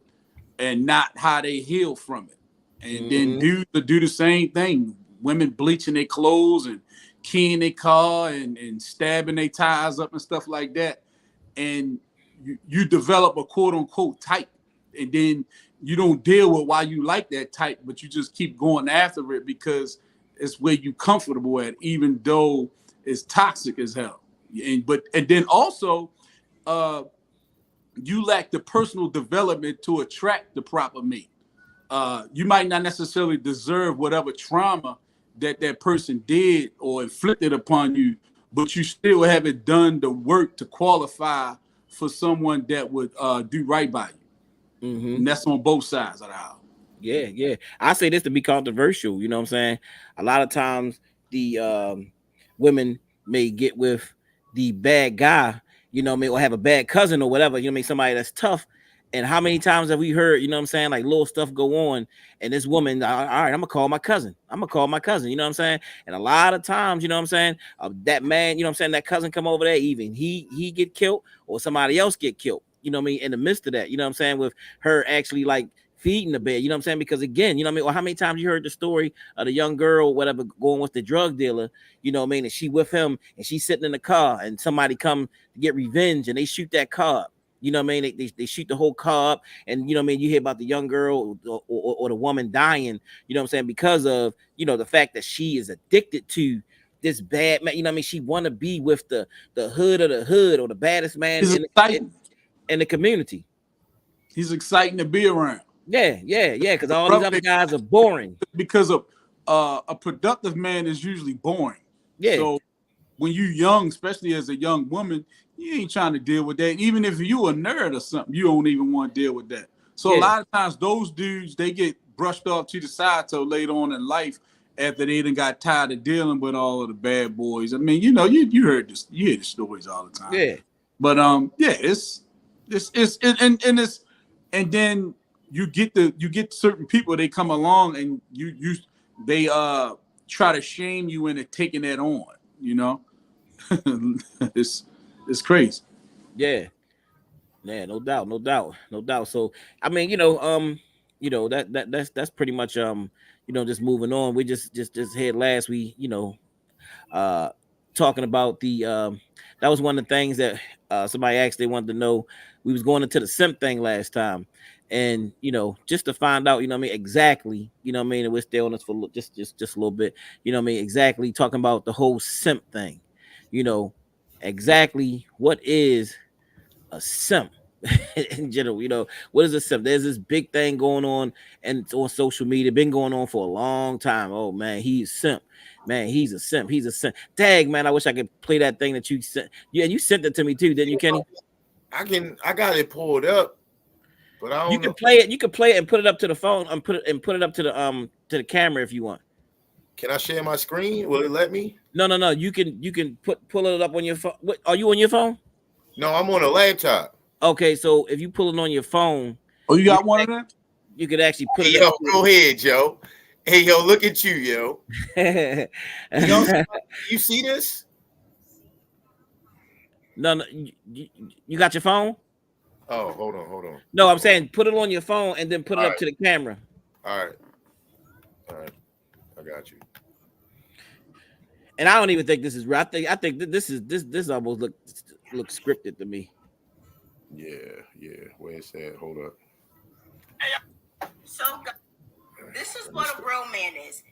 and not how they heal from it. And then dudes do the same thing. Women bleaching their clothes and keying their car and stabbing their tires up and stuff like that. And you develop a quote unquote type, and then you don't deal with why you like that type, but you just keep going after it because it's where you comfortable at, even though it's toxic as hell. And then also you lack the personal development to attract the proper mate. You might not necessarily deserve whatever trauma that person did or inflicted upon you, but you still haven't done the work to qualify for someone that would do right by you. Mm-hmm. And that's on both sides of the house. Yeah. I say this to be controversial. You know what I'm saying? A lot of times the women may get with the bad guy, you know what I mean, or have a bad cousin or whatever, you know what I mean, somebody that's tough. And how many times have we heard, you know what I'm saying, like little stuff go on, and this woman, all right, I'm gonna call my cousin. You know what I'm saying? And a lot of times, you know what I'm saying, that man, you know what I'm saying, that cousin come over there, even he get killed or somebody else get killed, you know what I mean, in the midst of that, you know what I'm saying, with her actually like feeding the bed, you know what I'm saying? Because again, you know what I mean, or how many times you heard the story of the young girl, whatever, going with the drug dealer, you know what I mean, and she with him and she's sitting in the car and somebody come to get revenge and they shoot that car up. You know what I mean? They shoot the whole car up, and you know what I mean, you hear about the young girl or the woman dying, you know what I'm saying, because of, you know, the fact that she is addicted to this bad man, you know what I mean? She want to be with the hood of the hood or the baddest man in the community. He's exciting to be around. Yeah, because all these other guys are boring. Because of a productive man is usually boring. Yeah. So when you're young, especially as a young woman, you ain't trying to deal with that. Even if you a nerd or something, you don't even want to deal with that. So a lot of times those dudes, they get brushed off to the side till later on in life after they done got tired of dealing with all of the bad boys. I mean, you know, you heard this, you hear the stories all the time. Yeah. But it's and then you get certain people, they come along and they try to shame you into taking that on, you know. it's crazy. Yeah, no doubt. So I mean, you know, that's pretty much you know, just moving on. We just had last week, you know, talking about the that was one of the things that somebody asked, they wanted to know. We was going into the simp thing last time, and you know, just to find out, you know what I mean, exactly, you know what I mean, and we're staying on this for just a little bit, you know what I mean, exactly talking about the whole simp thing, you know, exactly what is a simp in general. You know, what is a simp? There's this big thing going on, and it's on social media, been going on for a long time. Oh man, he's simp. Man, he's a simp. He's a simp. Dang, man, I wish I could play that thing that you sent. Yeah, you sent it to me too, didn't you, Kenny? I got it pulled up, but I don't You can play it. You can play it and put it up to the phone and put it up to the camera if you want. Can I share my screen? Will it let me? No. You can pull it up on your phone. What, are you on your phone? No, I'm on a laptop. Okay, so if you pull it on your phone, oh, you got one of them? You could actually put it. Yo, go ahead, Joe. Hey, yo, look at you, yo. You see this? No, you got your phone? Oh, hold on. No, I'm saying put it on your phone and then put it All up right. to the camera. All right, I got you. And I don't even think this is right. I think this almost looks scripted to me. Yeah. Where's that? Hold up. So, this is what a real man is.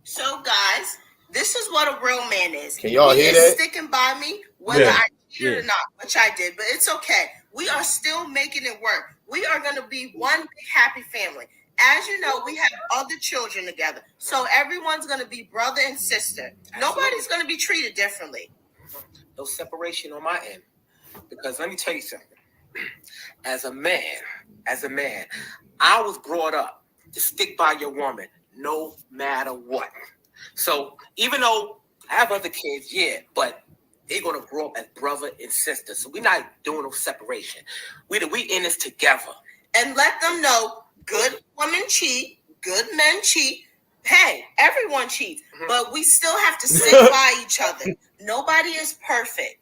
So, guys, this is what a real man is. Can y'all hear He is that? sticking by me, whether I cheated or not, which I did, but it's okay. We are still making it work. We are going to be one big happy family. As you know, we have other children together. So everyone's going to be brother and sister. Nobody's going to be treated differently. No separation on my end. Because let me tell you something. As a man, I was brought up to stick by your woman no matter what. So even though I have other kids, but they're going to grow up as brother and sister. So we're not doing no separation. We in this together. And let them know, good women cheat, good men cheat. Hey, everyone cheats, but we still have to stick by each other. Nobody is perfect.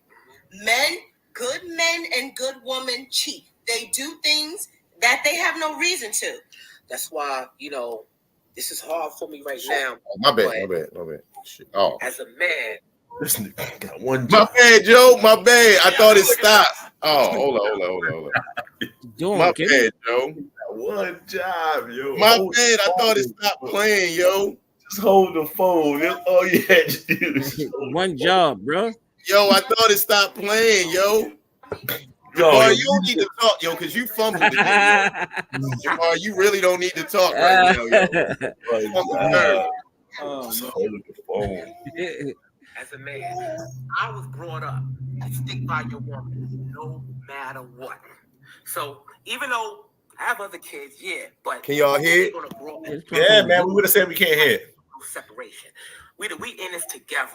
Good men and good women cheat. They do things that they have no reason to. That's why, you know, this is hard for me right now. Oh, my bad. Shit. Oh, as a man, This nigga got one my job. bad, Joe. My bad. I thought it stopped. Oh, hold on. My bad, Joe. One job, yo. My bad. I thought it stopped playing, yo. Just hold the phone. That's all you had to do. One job, bro. Yo, I thought it stopped playing, yo. Jabbar, you don't need to talk, yo, because you fumbled today, yo. Jabbar, you really don't need to talk right now, yo. As a man, I was brought up to stick by your woman no matter what. So even though I have other kids, yeah, but can y'all hear it? Yeah, man, we would have said we can't hear it. Separation. We in this together.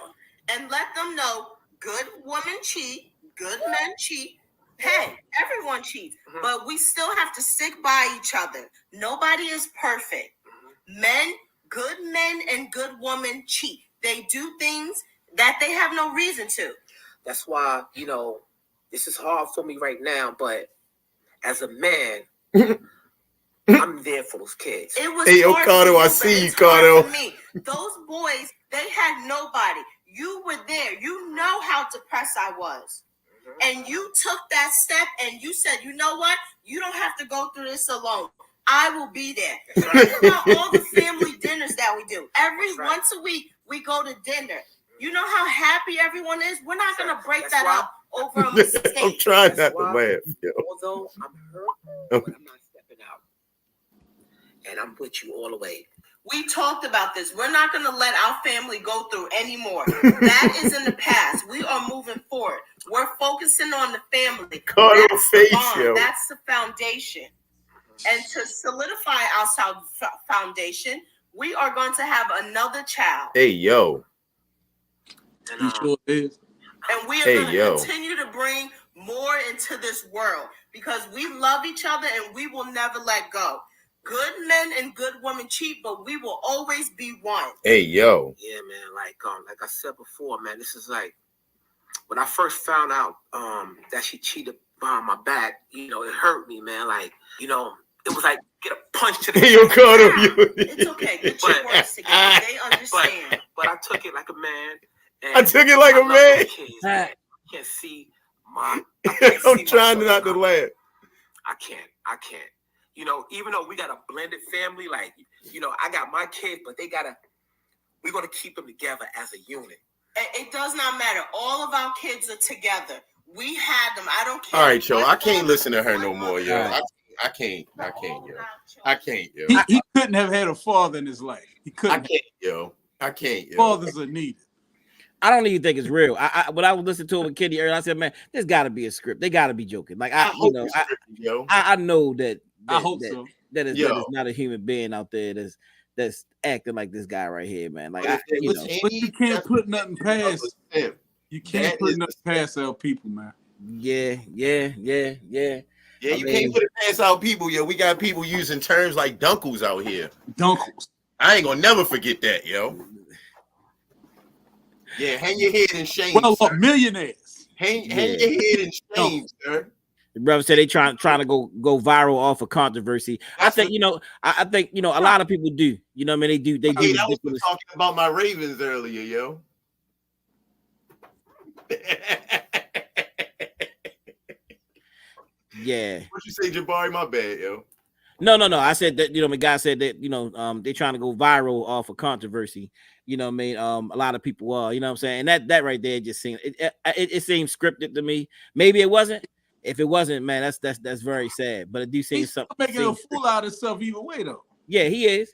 And let them know good women cheat, good men cheat. Hey, everyone cheats, but we still have to stick by each other. Nobody is perfect. Good men and good women cheat. They do things that they have no reason to. That's why, this is hard for me right now, but as a man, I'm there for those kids. It was hey, yo, hard Cardo, you, I see you, Cardo. for me. Those boys, they had nobody. You were there. You know how depressed I was. And you took that step and you said, you know what? You don't have to go through this alone. I will be there. Think about all the family dinners that we do. Once a week, we go to dinner. You know how happy everyone is? We're not going to break that up over a mistake. I'm trying not to laugh. Yo. Although I'm hurt, but I'm not stepping out. And I'm with you all the way. We talked about this. We're not going to let our family go through anymore. That is in the past. We are moving forward. We're focusing on the family. That's the bond. That's the foundation. And to solidify our foundation, we are going to have another child. Hey, yo. He sure is. And we are going to continue to bring more into this world because we love each other and we will never let go. Good men and good women cheat, but we will always be one. Hey, yo. Yeah, man. Like I said before, man, this is like when I first found out that she cheated behind my back, it hurt me, man. Like, it was like get a punch to the Hey, yo, Cardo. It's okay. Get your words together. They understand. But I took it like a man. I took it like a man. I can't see my. I'm trying not to laugh. I can't. Even though we got a blended family, like, I got my kids, but we're going to keep them together as a unit. It does not matter. All of our kids are together. We had them. I don't care. All right, yo. I can't listen to her no more, yo. I can't, yo. I can't, yo. He couldn't have had a father in his life. He couldn't. I can't, yo. Fathers are needed. I don't even think it's real. When I was listening to it with Kitty earlier, I said, man, there's got to be a script. They got to be joking. Like, I know that. I hope so. That is not a human being out there that's acting like this guy right here, man. Like, but you can't put nothing past. You can't put nothing past our people, man. Yeah. Yeah, you can't put it past our people, yo. We got people using terms like dunkles out here. Dunkles. I ain't gonna never forget that, yo. Yeah, hang your head in shame. Well, millionaires. Hang your head in shame, sir. The brother said they trying to go viral off of controversy. I think I think a lot of people do. You know what I mean? They do. I was talking about my Ravens earlier, yo. Yeah. What you say, Jabari? My bad, yo. No. I said that my guy said that they trying to go viral off of controversy. You know what I mean? A lot of people are. You know what I'm saying? And that right there just seemed it seemed scripted to me. Maybe it wasn't. If it wasn't, man, that's very sad. But it do seem something making a fool out of himself either way, though. Yeah, he is.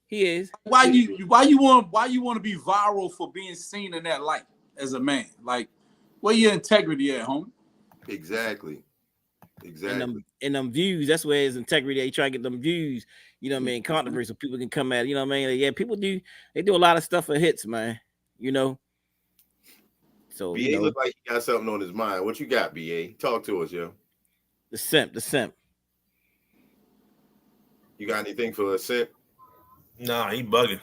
He is. Why you want to be viral for being seen in that light as a man? Like, where your integrity at, homie? Exactly. In them views, that's where his integrity. They try to get them views. You know what I mean? Controversy, so people can come at it. You know what I mean? Like, yeah, people do. They do a lot of stuff for hits, man. So BA look like he got something on his mind. What you got, BA? Talk to us, yo. The simp. You got anything for a simp? Nah, he bugging.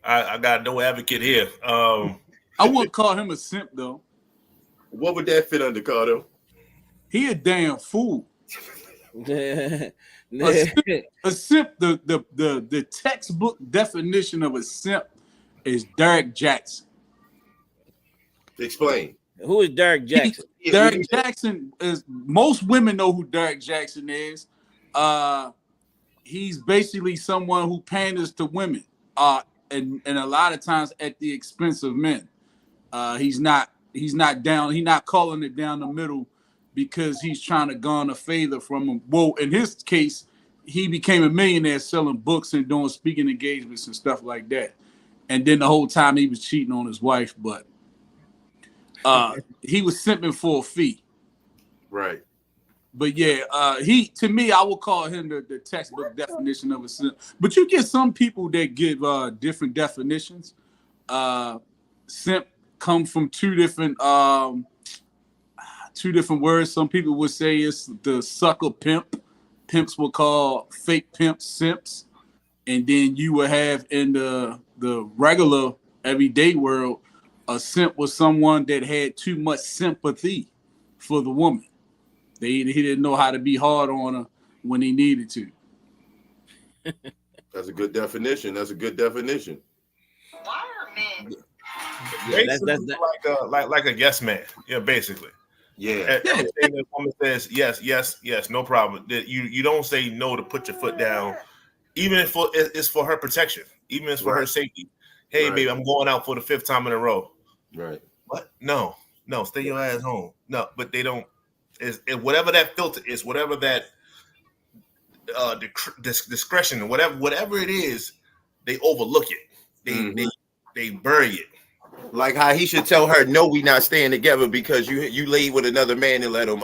I got no advocate here. I wouldn't call him a simp though. What would that fit under, Cardo? He a damn fool. A simp, the textbook definition of a simp is Derek Jackson. Explain. Who is Derek Jackson? Derek Jackson is, most women know who Derek Jackson is. He's basically someone who panders to women, and a lot of times at the expense of men. He's not calling it down the middle because he's trying to garner favor from him. Well, in his case, he became a millionaire selling books and doing speaking engagements and stuff like that. And then the whole time he was cheating on his wife, but he was simping for a fee. Right. But yeah, he to me, I would call him the textbook definition of a simp. But you get some people that give different definitions. Simp come from two different words. Some people would say it's the sucker pimp. Pimps will call fake pimps simps. And then you would have in the regular everyday world, a simp was someone that had too much sympathy for the woman. He didn't know how to be hard on her when he needed to. That's a good definition. Why are men? Yeah, that's like a yes man. Yeah, basically. Yeah. Everything the woman says yes, no problem. You don't say no to put your foot down, even if it's for her protection, even if it's for her safety. Hey, baby, I'm going out for the 5th time in a row. Right. What? No, stay your ass home. No, but they don't. Is whatever that filter is, whatever that discretion, whatever it is, they overlook it. They bury it. Like how he should tell her, no, we not staying together because you laid with another man and let him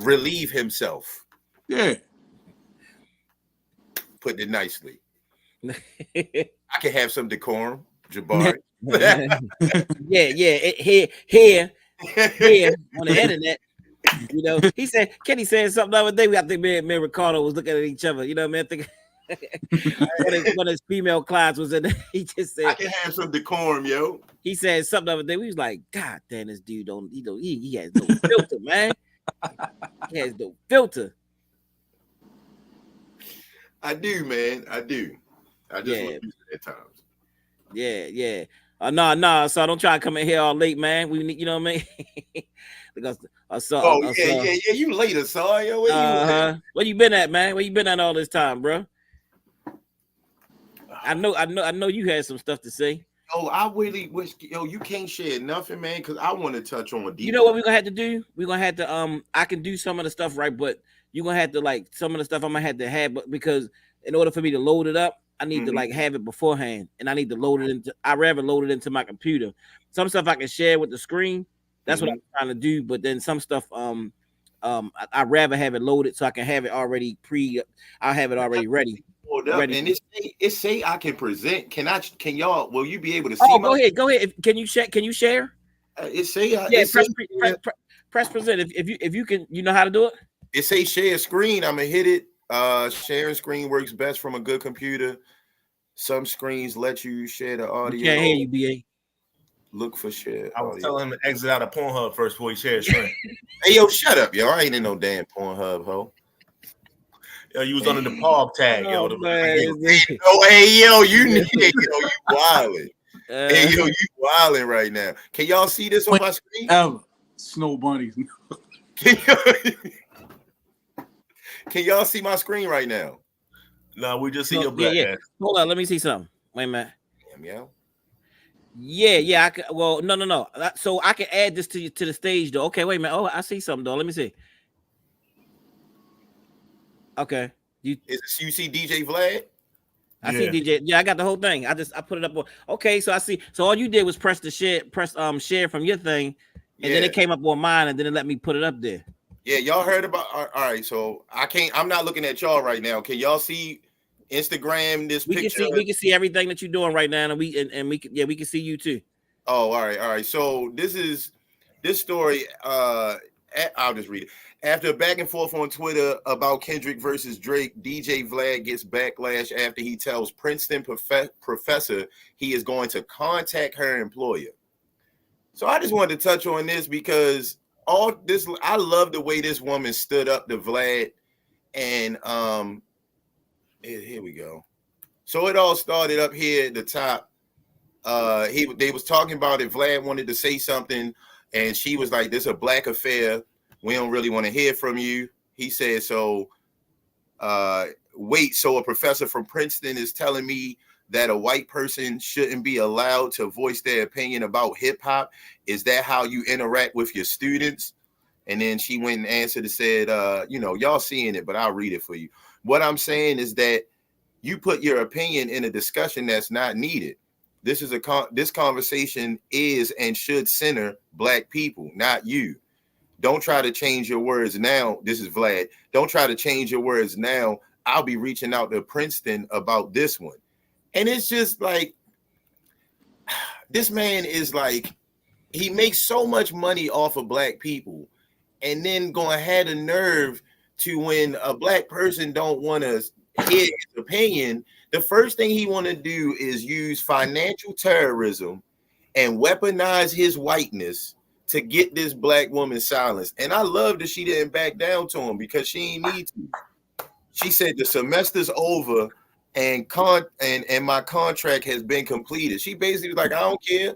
relieve himself. Yeah. Putting it nicely. I can have some decorum, Jabari. Here on the internet. You know, Kenny said something the other day. I think me and Ricardo was looking at each other. You know, man, thinking one of his female clients was in there. He just said, I can have some decorum, yo. He said something the other day. We was like, God damn, this dude he has no filter, man. He has no filter. I do, man. I do. I just look at times. Yeah. No. So don't try to come in here all late, man. We need, you know what I mean? Because I saw. Yeah. You later, saw yo. Where you been at, man? Where you been at all this time, bro? I know you had some stuff to say. Oh, I really wish you can't share nothing, man, because I want to touch on You know what we're gonna have to do? We're gonna have to I can do some of the stuff right, but you're gonna have to like some of the stuff I'm gonna have to have, but because in order for me to load it up, I need to like have it beforehand, and I need to load it into. I rather load it into my computer. Some stuff I can share with the screen. That's what I'm trying to do. But then some stuff, I rather have it loaded so I can have it already I'll have it already ready. And it say I can present. Can y'all? Will you be able to see? Oh, go ahead. Can you share? It say press present. If you can, you know how to do it. It say share screen. I'm gonna hit it. Sharing screen works best from a good computer. Some screens let you share the audio. Can't hear you, BA. Look for share. I was telling him to exit out of Pornhub first before he shared screen. Hey, yo, shut up, yo. I ain't in no damn Pornhub, ho. Yo, you was under the pog tag, yo. Hey, yo, you wilding. Hey, yo, you wilding right now. Can y'all see this on my screen? Snow bunnies. Can y'all see my screen right now? No, we just see your black ass. Hold on, let me see something. Wait a minute. Damn, Yeah. I can, well, no. So I can add this to the stage though. Okay, wait a minute. Oh, I see something though. Let me see. Okay. You see DJ Vlad? I see DJ. Yeah, I got the whole thing. I put it up. Okay, so I see. So all you did was press share from your thing, and then it came up on mine, and then it let me put it up there. Yeah, y'all heard about. All right, so I'm not looking at y'all right now. Can y'all see Instagram? This picture. We can see everything that you're doing right now, and we can see you too. Oh, all right. So this story. I'll just read it. After a back and forth on Twitter about Kendrick versus Drake, DJ Vlad gets backlash after he tells Princeton professor he is going to contact her employer. So I just wanted to touch on this because I love the way this woman stood up to Vlad, and here we go. So it all started up here at the top. They was talking about it. Vlad wanted to say something, and she was like, "This is a black affair. We don't really want to hear from you." He said, "So, wait. So a professor from Princeton is telling me that a white person shouldn't be allowed to voice their opinion about hip hop? Is that how you interact with your students?" And then she went and answered and said, y'all seeing it, but I'll read it for you. What I'm saying is that you put your opinion in a discussion that's not needed. This conversation is and should center Black people, not you. Don't try to change your words now. This is Vlad. Don't try to change your words now. I'll be reaching out to Princeton about this one. And it's just like, this man is like, he makes so much money off of Black people, and then gonna have the nerve to, when a Black person don't want to hear his opinion, the first thing he want to do is use financial terrorism and weaponize his whiteness to get this Black woman silenced. And I love that she didn't back down to him, because she ain't need to. She said the semester's over and my contract has been completed. She basically was like, I don't care.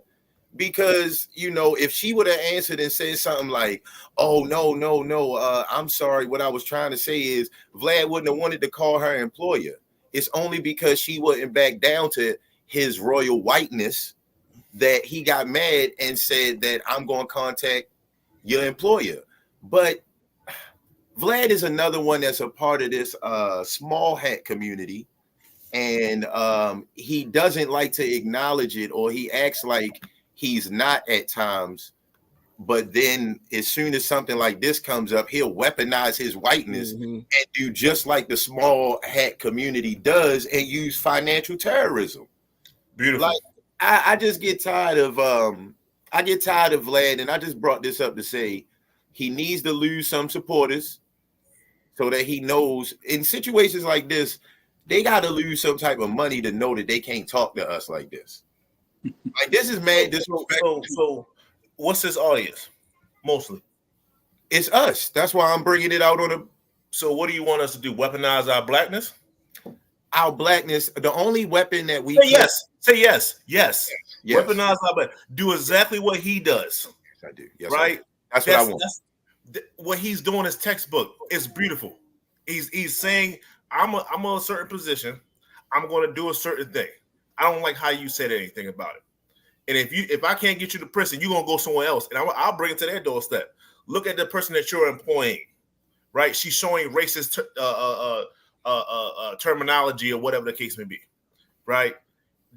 Because, if she would have answered and said something like, oh, no, I'm sorry. What I was trying to say is Vlad wouldn't have wanted to call her employer. It's only because she wouldn't back down to his royal whiteness that he got mad and said that I'm going to contact your employer. But Vlad is another one that's a part of this small hat community. And he doesn't like to acknowledge it, or he acts like he's not at times, but then as soon as something like this comes up, he'll weaponize his whiteness and do just like the small hat community does and use financial terrorism. Beautiful. Like, I just get tired of Vlad, and I just brought this up to say he needs to lose some supporters so that he knows in situations like this, they got to lose some type of money to know that they can't talk to us like this. Like, this is mad disrespectful. So what's his audience? Mostly, it's us. That's why I'm bringing it out on a. So what do you want us to do? Weaponize our blackness? Our blackness. The only weapon that we say yes. Weaponize our black. Do exactly what he does. Yes, I do. Yes, right. That's what I want. What he's doing is textbook. It's beautiful. He's saying, I'm a certain position. I'm going to do a certain thing. I don't like how you said anything about it. And if I can't get you to prison, you're gonna go somewhere else, and I'll bring it to their doorstep. Look at the person that you're employing, right? She's showing racist terminology or whatever the case may be, right?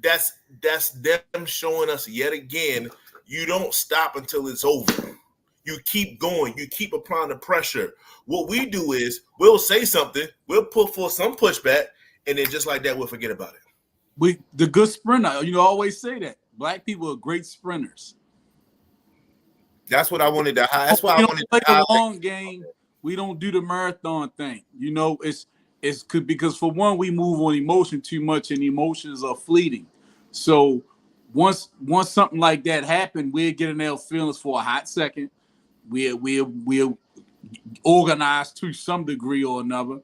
That's them showing us yet again. You don't stop until it's over. You keep going. You keep applying the pressure. What we do is we'll say something, we'll put forth some pushback, and then just like that, we'll forget about it. The good sprinter, always say that Black people are great sprinters. That's what I wanted to. That's why I wanted to play the the long game. We don't do the marathon thing. It's because for one, we move on emotion too much, and emotions are fleeting. So once something like that happened, we'll get in our feelings for a hot second. We'll organize to some degree or another.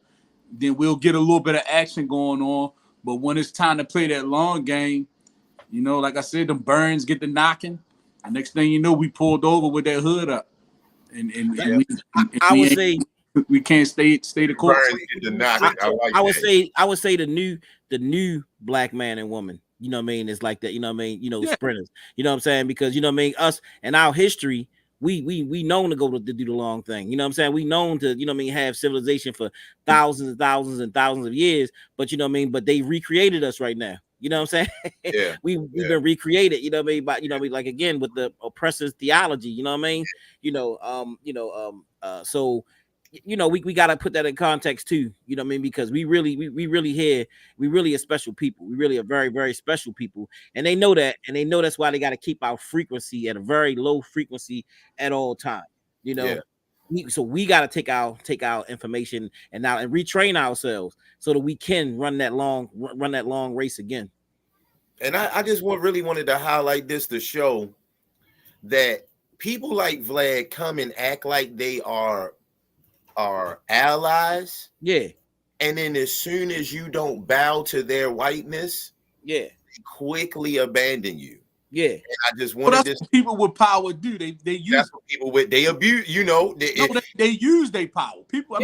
Then we'll get a little bit of action going on. But when it's time to play that long game, like I said, the burns get the knocking. The next thing you know, we pulled over with that hood up, I would say we can't stay the course. I would say the new Black man and woman. It's like that. Sprinters. You know what I'm saying? Because us and our history. We known to go to do the long thing. We known to, have civilization for thousands and thousands and thousands of years. But but they recreated us right now. You know what I'm saying? Yeah. We've been recreated, by like again with the oppressor's theology, so we gotta put that in context too, because we really a special people. We really a very, very special people, and they know that, and they know that's why they got to keep our frequency at a very low frequency at all times. So we got to take our information and retrain ourselves so that we can run that long race again. And I just really wanted to highlight this to show that people like Vlad come and act like they are allies. Yeah. And then as soon as you don't bow to their whiteness, yeah, they quickly abandon you. Yeah. And I just wanted that's what people with power do. They use that's what people with they abuse, they use their power. People,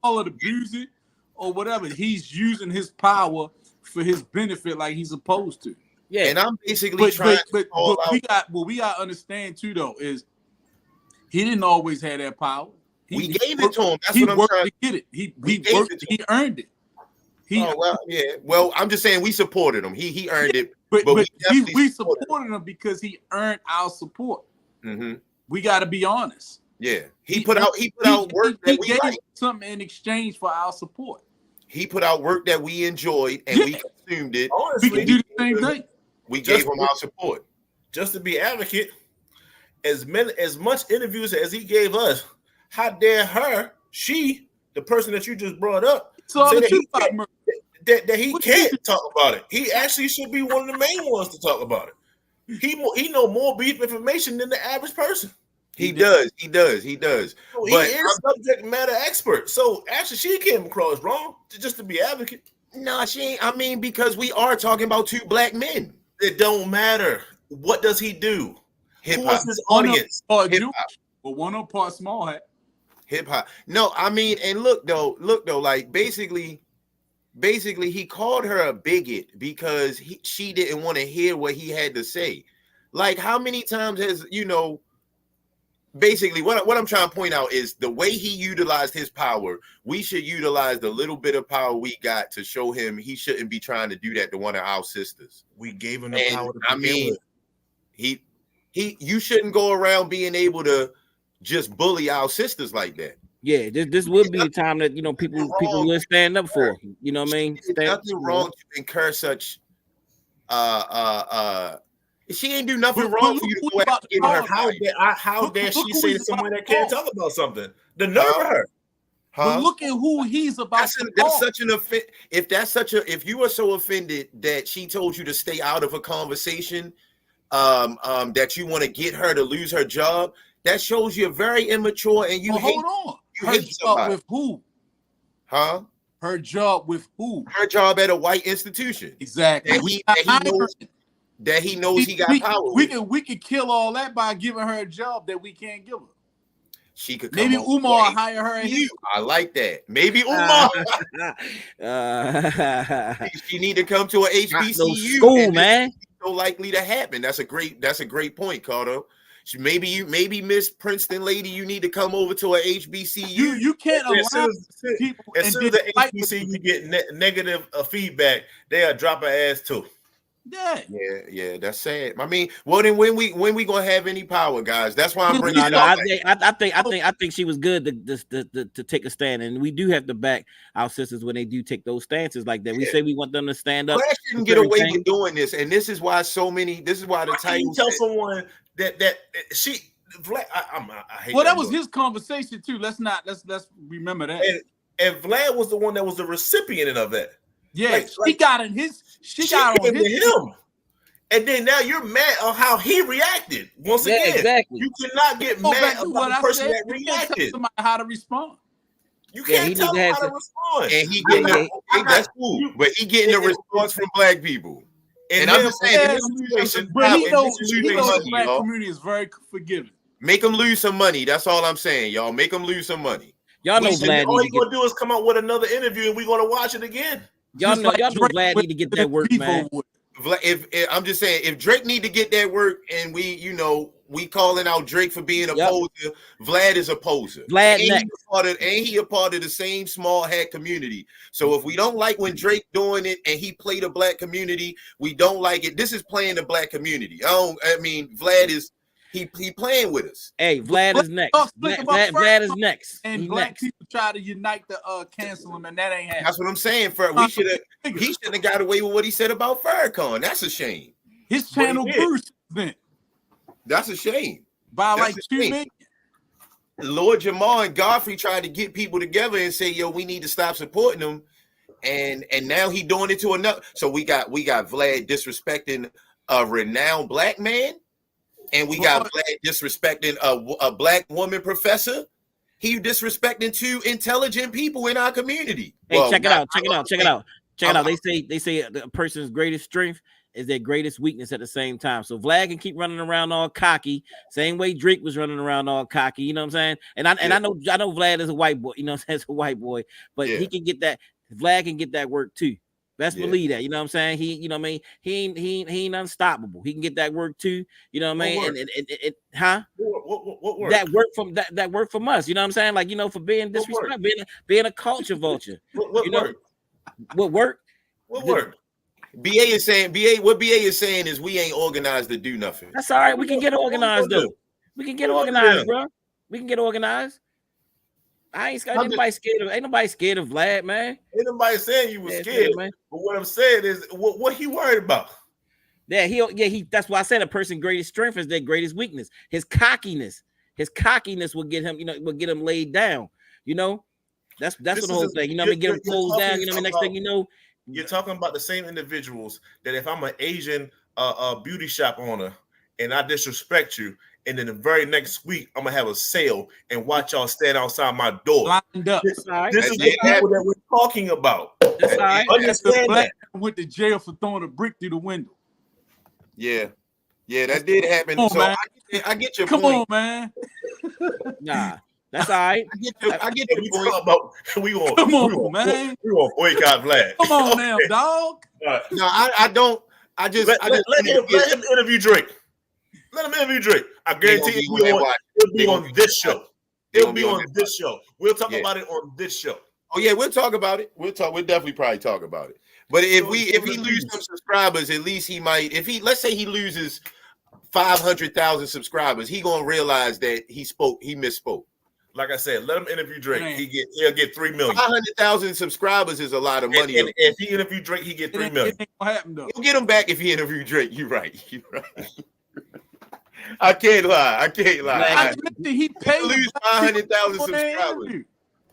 call it abuse it or whatever. He's using his power for his benefit like he's supposed to. Yeah. And I'm basically trying but what we got to understand too though is He didn't always have that power. We gave it to him. That's he what I'm worked trying to get it. He gave worked. it to He earned it. Oh well, yeah. Well, I'm just saying we supported him. He earned it, but we supported him because he earned our support. Mm-hmm. We got to be honest. Yeah, he put out work that we gave liked. something in exchange for our support. He put out work that we enjoyed and we consumed it. Honestly, we can do the same thing. We gave him our support. Just to be advocate, as much interviews as he gave us, how dare she, the person that you just brought up, say that he can't talk about it. He actually should be one of the main ones to talk about it. He know more beef information than the average person. He does. So he is subject matter expert. So actually, she came across wrong just to be advocate. No, she ain't. I mean, because we are talking about two black men. It don't matter. What does he do? Hip-hop. Who is his audience? Hip-hop. But one of part small hat. Hip-hop. No, I mean, and look though, like basically he called her a bigot because she didn't want to hear what he had to say. Like, how many times has, basically what I'm trying to point out is the way he utilized his power, we should utilize the little bit of power we got to show him he shouldn't be trying to do that to one of our sisters. We gave him the power to begin with. You shouldn't go around being able to just bully our sisters like that. Yeah, this would be the time that people will stand up for. You know what I mean? Nothing wrong to incur such she ain't do nothing wrong for you to go out and her. How dare she say to someone that can't talk about something? The nerve of her. But look at who he's about to that's such an offense. If you are so offended that she told you to stay out of a conversation, that you want to get her to lose her job, that shows you're very immature and you hate. Hold on. You her hate job somebody. with who? Huh? Her job with who? Her job at a white institution. Exactly. That he knows he got power. We could kill all that by giving her a job that we can't give her. She could maybe Umar hire her. I like that. Maybe Umar. She need to come to an HBCU. School, man. So likely to happen. That's a great point, Cardo. Maybe Miss Princeton lady, you need to come over to a HBCU. You can't allow people. As soon as the HBCU get negative feedback, they'll drop her ass too. Yeah, that's sad. I mean, well then when we gonna have any power, guys? That's why I'm bringing it up. I think she was good to take a stand, and we do have to back our sisters when they do take those stances like that. We say we want them to stand up. Flash didn't get away with doing this, and this is why the title. You tell someone that she. I hate well, that was his conversation too. Let's remember that. And Vlad was the one that was the recipient of that. Yeah, she got on his. Him. And then now you're mad on how he reacted. Once again, exactly. You cannot get mad about the person that reacted. Tell somebody how to respond. You can't tell him how to respond. And he getting that's cool, but he getting a response from black people. And I'm just saying, he knows the black community is very forgiving. Make them lose some money. That's all I'm saying, y'all. Make them lose some money. Y'all know Vlad. All he's gonna do is come out with another interview, and we're gonna watch it again. Y'all know Vlad need to get that work, man. If I'm just saying, if Drake need to get that work, and we calling out Drake for being a poser, Vlad is a poser. Vlad he a part of the same small hat community. So if we don't like when Drake doing it and he played a black community, we don't like it. This is playing the black community. Vlad is he playing with us. Hey, Vlad is next. Vlad is next. And black people try to unite to cancel him, and that ain't happening. That's what I'm saying. He should have got away with what he said about Farrakhan. That's a shame. His channel grew then. That's a shame. By like 2 million. Lord Jamar and Godfrey tried to get people together and say, "Yo, we need to stop supporting them," and now he doing it to another. So we got Vlad disrespecting a renowned black man. And we got Vlad disrespecting a black woman professor. He disrespecting two intelligent people in our community. Hey, check it out. They say a person's greatest strength is their greatest weakness at the same time. So Vlad can keep running around all cocky, same way Drake was running around all cocky. You know what I'm saying? And I know Vlad is a white boy. You know, as a white boy, but he can get that. Vlad can get that work too. Best believe that. You know what I'm saying? He, you know what I mean? He ain't unstoppable. He can get that work too. You know what I mean? And huh? What work? That work from that work from us. You know what I'm saying? Like, you know, for being disrespectful, being a culture vulture. What you know work? what work? What work? BA is saying what BA is saying is we ain't organized to do nothing. That's all right. We can get organized though. We can get organized, bro. We can get organized. I ain't scared. Ain't nobody scared of Vlad, man. Ain't nobody saying you was scared, man. But what I'm saying is, what he worried about? Yeah, he. That's why I said a person's greatest strength is their greatest weakness. His cockiness will get him. You know, will get him laid down. You know, that's what the whole thing. You know, what I mean, get him closed down. You know, what I mean, next thing you know, you're talking about the same individuals that if I'm an Asian beauty shop owner and I disrespect you, and then the very next week I'm gonna have a sale and watch y'all stand outside my door. Lined up. This is the people that we're talking about. That's all right. Understand that. Went to jail for throwing a brick through the window. Yeah, that did happen. Come on, so man. I get your Come point. on, man. Nah, that's all right. I get your point. Come on, man. We gonna boycott Vlad. Come on now, dog. Right. No, I don't. I just let him interview Drake. Let him interview Drake. I guarantee it'll be on this show. It'll be on this show. We'll talk about it on this show. Oh yeah, we'll talk about it. We'll definitely probably talk about it. But if he loses some subscribers, at least he might. Let's say he loses 500,000 subscribers, he gonna realize that he misspoke. Like I said, let him interview Drake. He'll get 3 million. 500,000 subscribers is a lot of money. And if he interview Drake, he get 3 million. It ain't gonna happen though. He'll get him back if he interview Drake. You're right. I can't lie. I admit he paid lose 500,000 subscribers,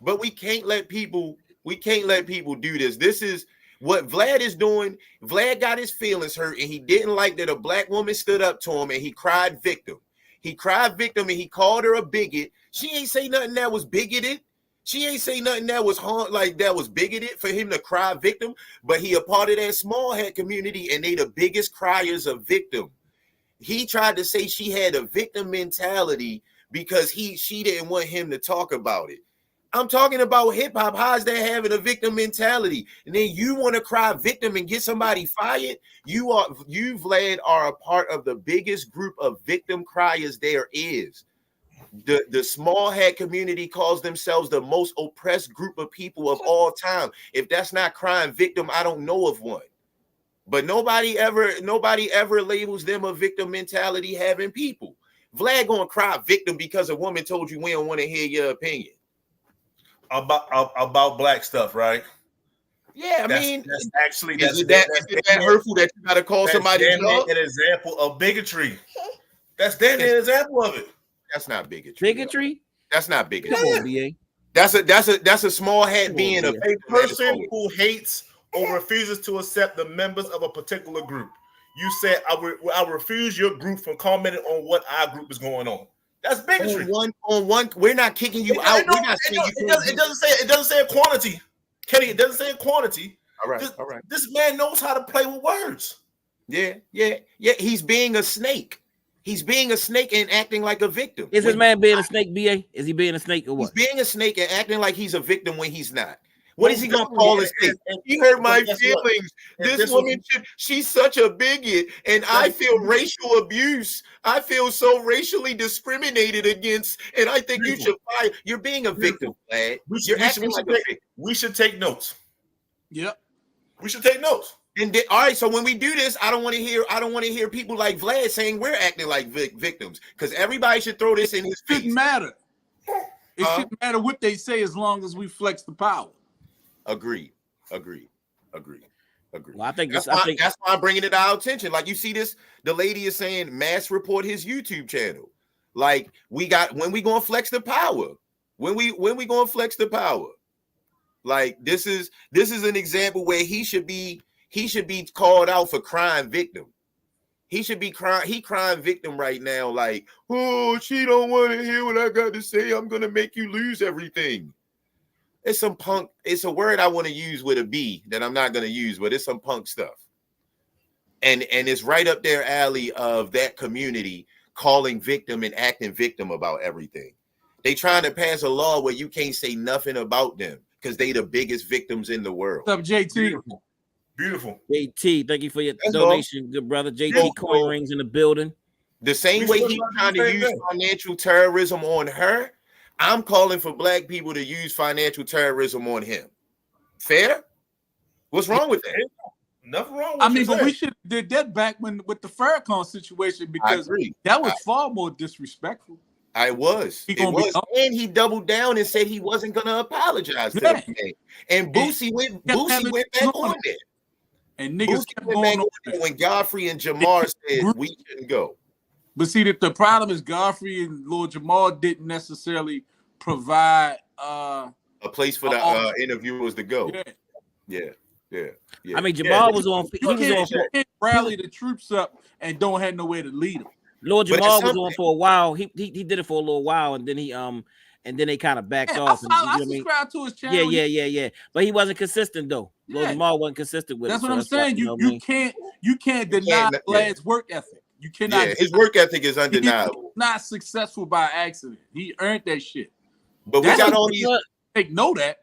but we can't let people do this. This is what Vlad is doing. Vlad got his feelings hurt, and he didn't like that a black woman stood up to him, and he cried victim. He cried victim, and he called her a bigot. She ain't say nothing that was bigoted. She ain't say nothing that was that was bigoted for him to cry victim. But he a part of that small head community, and they the biggest criers of victim. He tried to say she had a victim mentality because she didn't want him to talk about it. I'm talking about hip hop. How's that having a victim mentality? And then you want to cry victim and get somebody fired? You Vlad, are a part of the biggest group of victim criers there is. The small head community calls themselves the most oppressed group of people of all time. If that's not crying victim, I don't know of one. But nobody ever labels them a victim mentality having people. Vlad gonna cry victim because a woman told you we don't want to hear your opinion about black stuff, right? Yeah, that's actually is it that hurtful that you gotta call somebody an example of bigotry. That's an example of it. That's not bigotry. Bigotry? That's not bigotry. Come on, BA. That's a small head being a person who hates or refuses to accept the members of a particular group. You said, I refuse your group from commenting on what our group is going on. That's bigotry. On one, we're not kicking you out. It doesn't say a quantity. Kenny, it doesn't say a quantity. All right. This man knows how to play with words. Yeah. He's being a snake. He's being a snake and acting like a victim. Is this man being a snake, BA? Is he being a snake or what? He's being a snake and acting like he's a victim when he's not. What is he gonna call us? He hurt my feelings. This woman, she's such a bigot, and I feel racial abuse. I feel so racially discriminated against, and I think you should fire. You're being a victim, Vlad. We should take notes. Yep. We should take notes. And all right, so when we do this, I don't want to hear people like Vlad saying we're acting like victims, because everybody should throw this in his face. It shouldn't matter. It shouldn't matter what they say as long as we flex the power. Agreed. Well, I think that's why I'm bringing it to our attention. Like you see this, the lady is saying mass report his YouTube channel. Like when we gonna flex the power? When we gonna flex the power? Like this is an example where he should be called out for crying victim. He should be crying victim right now. Like, oh, she don't want to hear what I got to say. I'm gonna make you lose everything. It's some punk. It's a word I want to use with a B that I'm not going to use, but it's some punk stuff. And it's right up their alley of that community calling victim and acting victim about everything. They trying to pass a law where you can't say nothing about them because they the biggest victims in the world. What's up, JT? Beautiful. JT, thank you for your That's donation, good brother. JT Beautiful. coin rings in the building. The same We way still he's trying trying to to do the use same thing. financial terrorism on her, I'm calling for black people to use financial terrorism on him. Fair? What's wrong with that? Nothing wrong with I mean, what but we you're saying. should have did that back when with the Farrakhan situation I because agree. that was far more disrespectful. I was. He It gonna be was. And he doubled down and said he wasn't going to apologize to the Yeah. man. And Boosie kept having went niggas back on there. and niggas Boosie kept went going back on on there. there when Godfrey and Jamar said we shouldn't go. But see that the problem is Godfrey and Lord Jamal didn't necessarily provide A place for the interviewers to go. Yeah. I mean, Jamal was on. He was on. You can't rally the troops up and don't have nowhere to lead them. Lord Jamal was on for a while. He did it for a little while, and then they kind of backed off. I subscribe to his channel. Yeah. But he wasn't consistent though. Lord Jamal wasn't consistent with That's it. what I'm saying. You can't deny Vlad's work ethic. You cannot. Yeah, his work ethic is undeniable. He's not successful by accident. He earned that shit. But we got all these. Know that.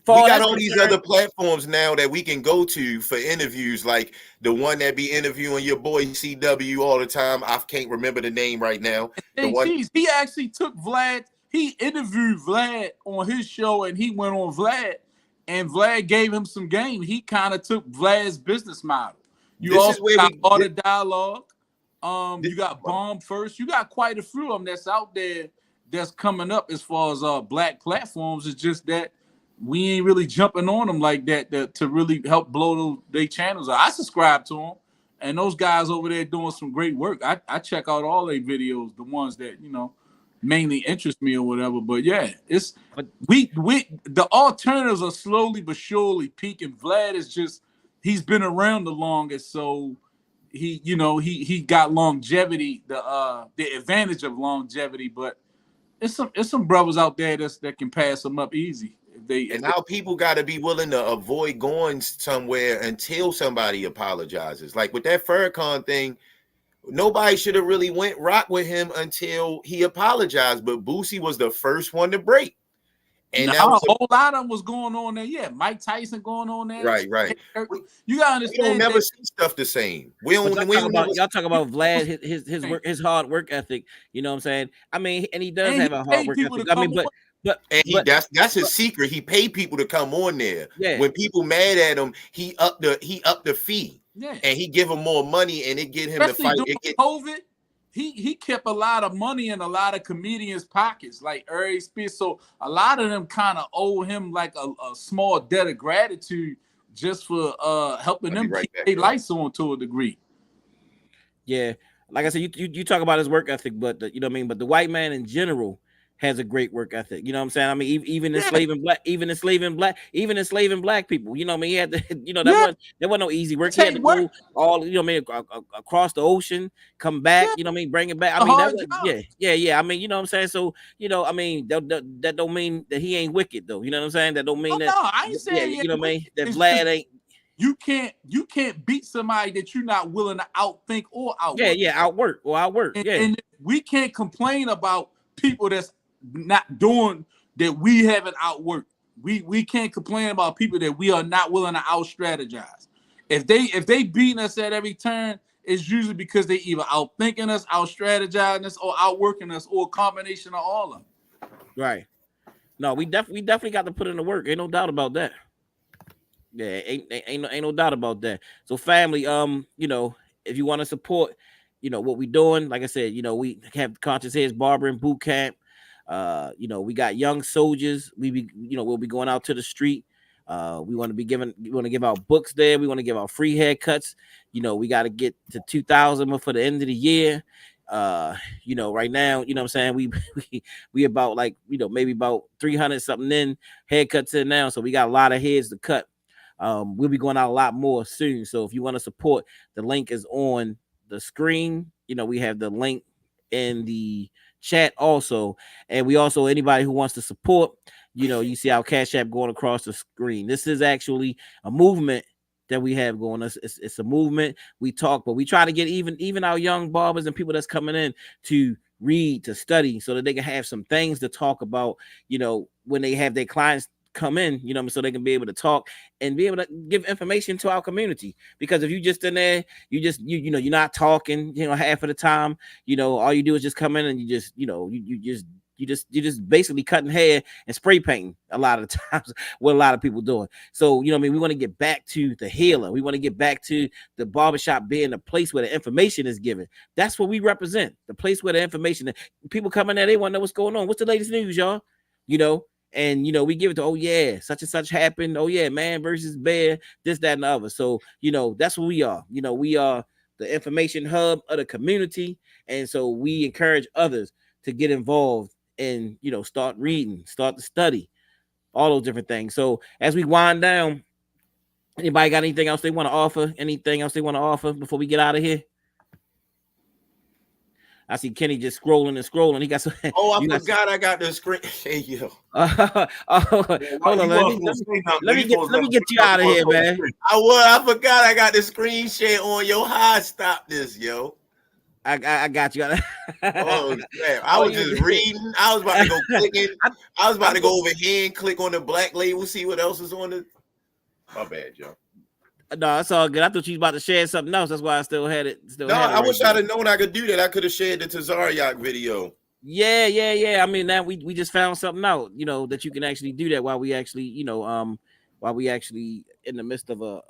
We got all these other platforms now that we can go to for interviews, like the one that be interviewing your boy CW all the time. I can't remember the name right now. He actually took Vlad. He interviewed Vlad on his show, and he went on Vlad, and Vlad gave him some game. He kind of took Vlad's business model. You also got all the dialogue. You got Bomb First. You got quite a few of them that's out there that's coming up as far as black platforms. It's just that we ain't really jumping on them like that to really help blow their channels out. I subscribe to them, and those guys over there doing some great work. I check out all their videos, the ones that mainly interest me or whatever. But yeah, the alternatives are slowly but surely peaking. Vlad is just he's been around the longest, so he got longevity, the advantage of longevity. But it's some brothers out there that can pass them up easy. Now people got to be willing to avoid going somewhere until somebody apologizes. Like with that Farrakhan thing, nobody should have really went rock with him until he apologized. But Boosie was the first one to break. And a whole lot of them was going on there. Yeah, Mike Tyson going on there. Right. You gotta understand. We don't never see stuff the same. Y'all talk about Vlad, his hard work ethic. You know what I'm saying? I mean, and he does have a hard work ethic. I mean, that's his secret. He paid people to come on there. Yeah. When people mad at him, he upped the fee. Yeah. And he give him more money, and it get him especially to fight. During COVID, he kept a lot of money in a lot of comedians' pockets, like Ari Spears. So a lot of them kind of owe him like a small debt of gratitude just for helping them keep their lights on to a degree. Yeah, like I said, you talk about his work ethic, but you know what I mean. But the white man in general has a great work ethic. You know what I'm saying? I mean, even enslaving black people. You know what I mean? He had to, there wasn't no easy work. He had to go all, across the ocean, come back. You know what I mean? Bring it back. I mean, yeah. I mean, you know what I'm saying? So, I mean, that don't mean that he ain't wicked though. You know what I'm saying? That don't mean that. No, I ain't saying you know what I mean? That Vlad ain't. You can't beat somebody that you're not willing to outthink or outwork. Outwork. And we can't complain about people that's not doing that we haven't outworked. We can't complain about people that we are not willing to out strategize. If they beating us at every turn, it's usually because they either outthinking us, out strategizing us, or outworking us, or a combination of all of them. Right. No, we definitely got to put in the work. Ain't no doubt about that. Yeah, ain't no doubt about that. So family, if you want to support, what we doing, like I said, we have Conscious Heads Barber and Boot Camp. We got young soldiers. We'll be going out to the street. We want to give out books there. We want to give out free haircuts. We got to get to 2,000 for the end of the year. Right now, you know what I'm saying? We about like, maybe about 300 something in haircuts in now. So we got a lot of heads to cut. We'll be going out a lot more soon. So if you want to support, the link is on the screen. We have the link in the chat also. And we also, anybody who wants to support, you see our Cash App going across the screen. This is actually a movement that we have going. It's a movement. We talk, but we try to get even our young barbers and people that's coming in to read, to study, so that they can have some things to talk about, when they have their clients come in, you know, so they can be able to talk and be able to give information to our community. Because if you just in there, you know, you're not talking, you know, half of the time, you know, all you do is just come in and you just, you know, you just basically cutting hair and spray painting a lot of the times what a lot of people doing. So, you know what I mean? We want to get back to the healer. We want to get back to the barbershop being the place where the information is given. That's what we represent. The place where the information, people come in there, they want to know what's going on. What's the latest news, y'all? You know, and you know, we give it to, oh yeah, such and such happened. Oh yeah, man versus bear, this, that, and the other. So, you know, that's what we are. You know, we are the information hub of the community. And so we encourage others to get involved and, you know, start reading, start to study, all those different things. So as we wind down, anybody got anything else they want to offer? Anything else they want to offer before we get out of here? I see Kenny just scrolling and scrolling. He got some. Oh, I forgot I got the screen. Hey, yo. Hold on. Let me get you out of here, man. I forgot I got the screen share on. Yo, how I stop this, yo? I got you. Oh, man. I was just reading. I was about to go clicking. I was about to go over here and click on the black label, see what else is on the. My bad, yo. No, it's all good. I thought you was about to share something else. That's why I still had it. I wish I'd have known I could do that. I could have shared the Tazariak video. Yeah. I mean, now we just found something out, you know, that you can actually do that while we actually, you know, while we actually in the midst of a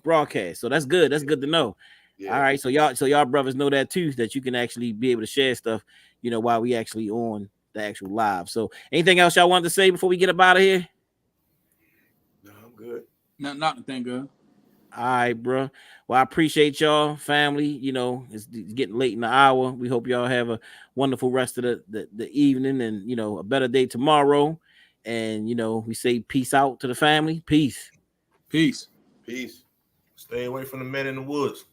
broadcast. So that's good. That's good to know. Yeah. All right. So y'all brothers know that too, that you can actually be able to share stuff, you know, while we actually on the actual live. So anything else y'all wanted to say before we get up out of here? No, I'm good. Nothing good. All right, bro. Well, I appreciate y'all, family. You know, it's getting late in the hour. We hope y'all have a wonderful rest of the evening and, you know, a better day tomorrow. And, you know, we say peace out to the family. Peace. Peace. Stay away from the men in the woods.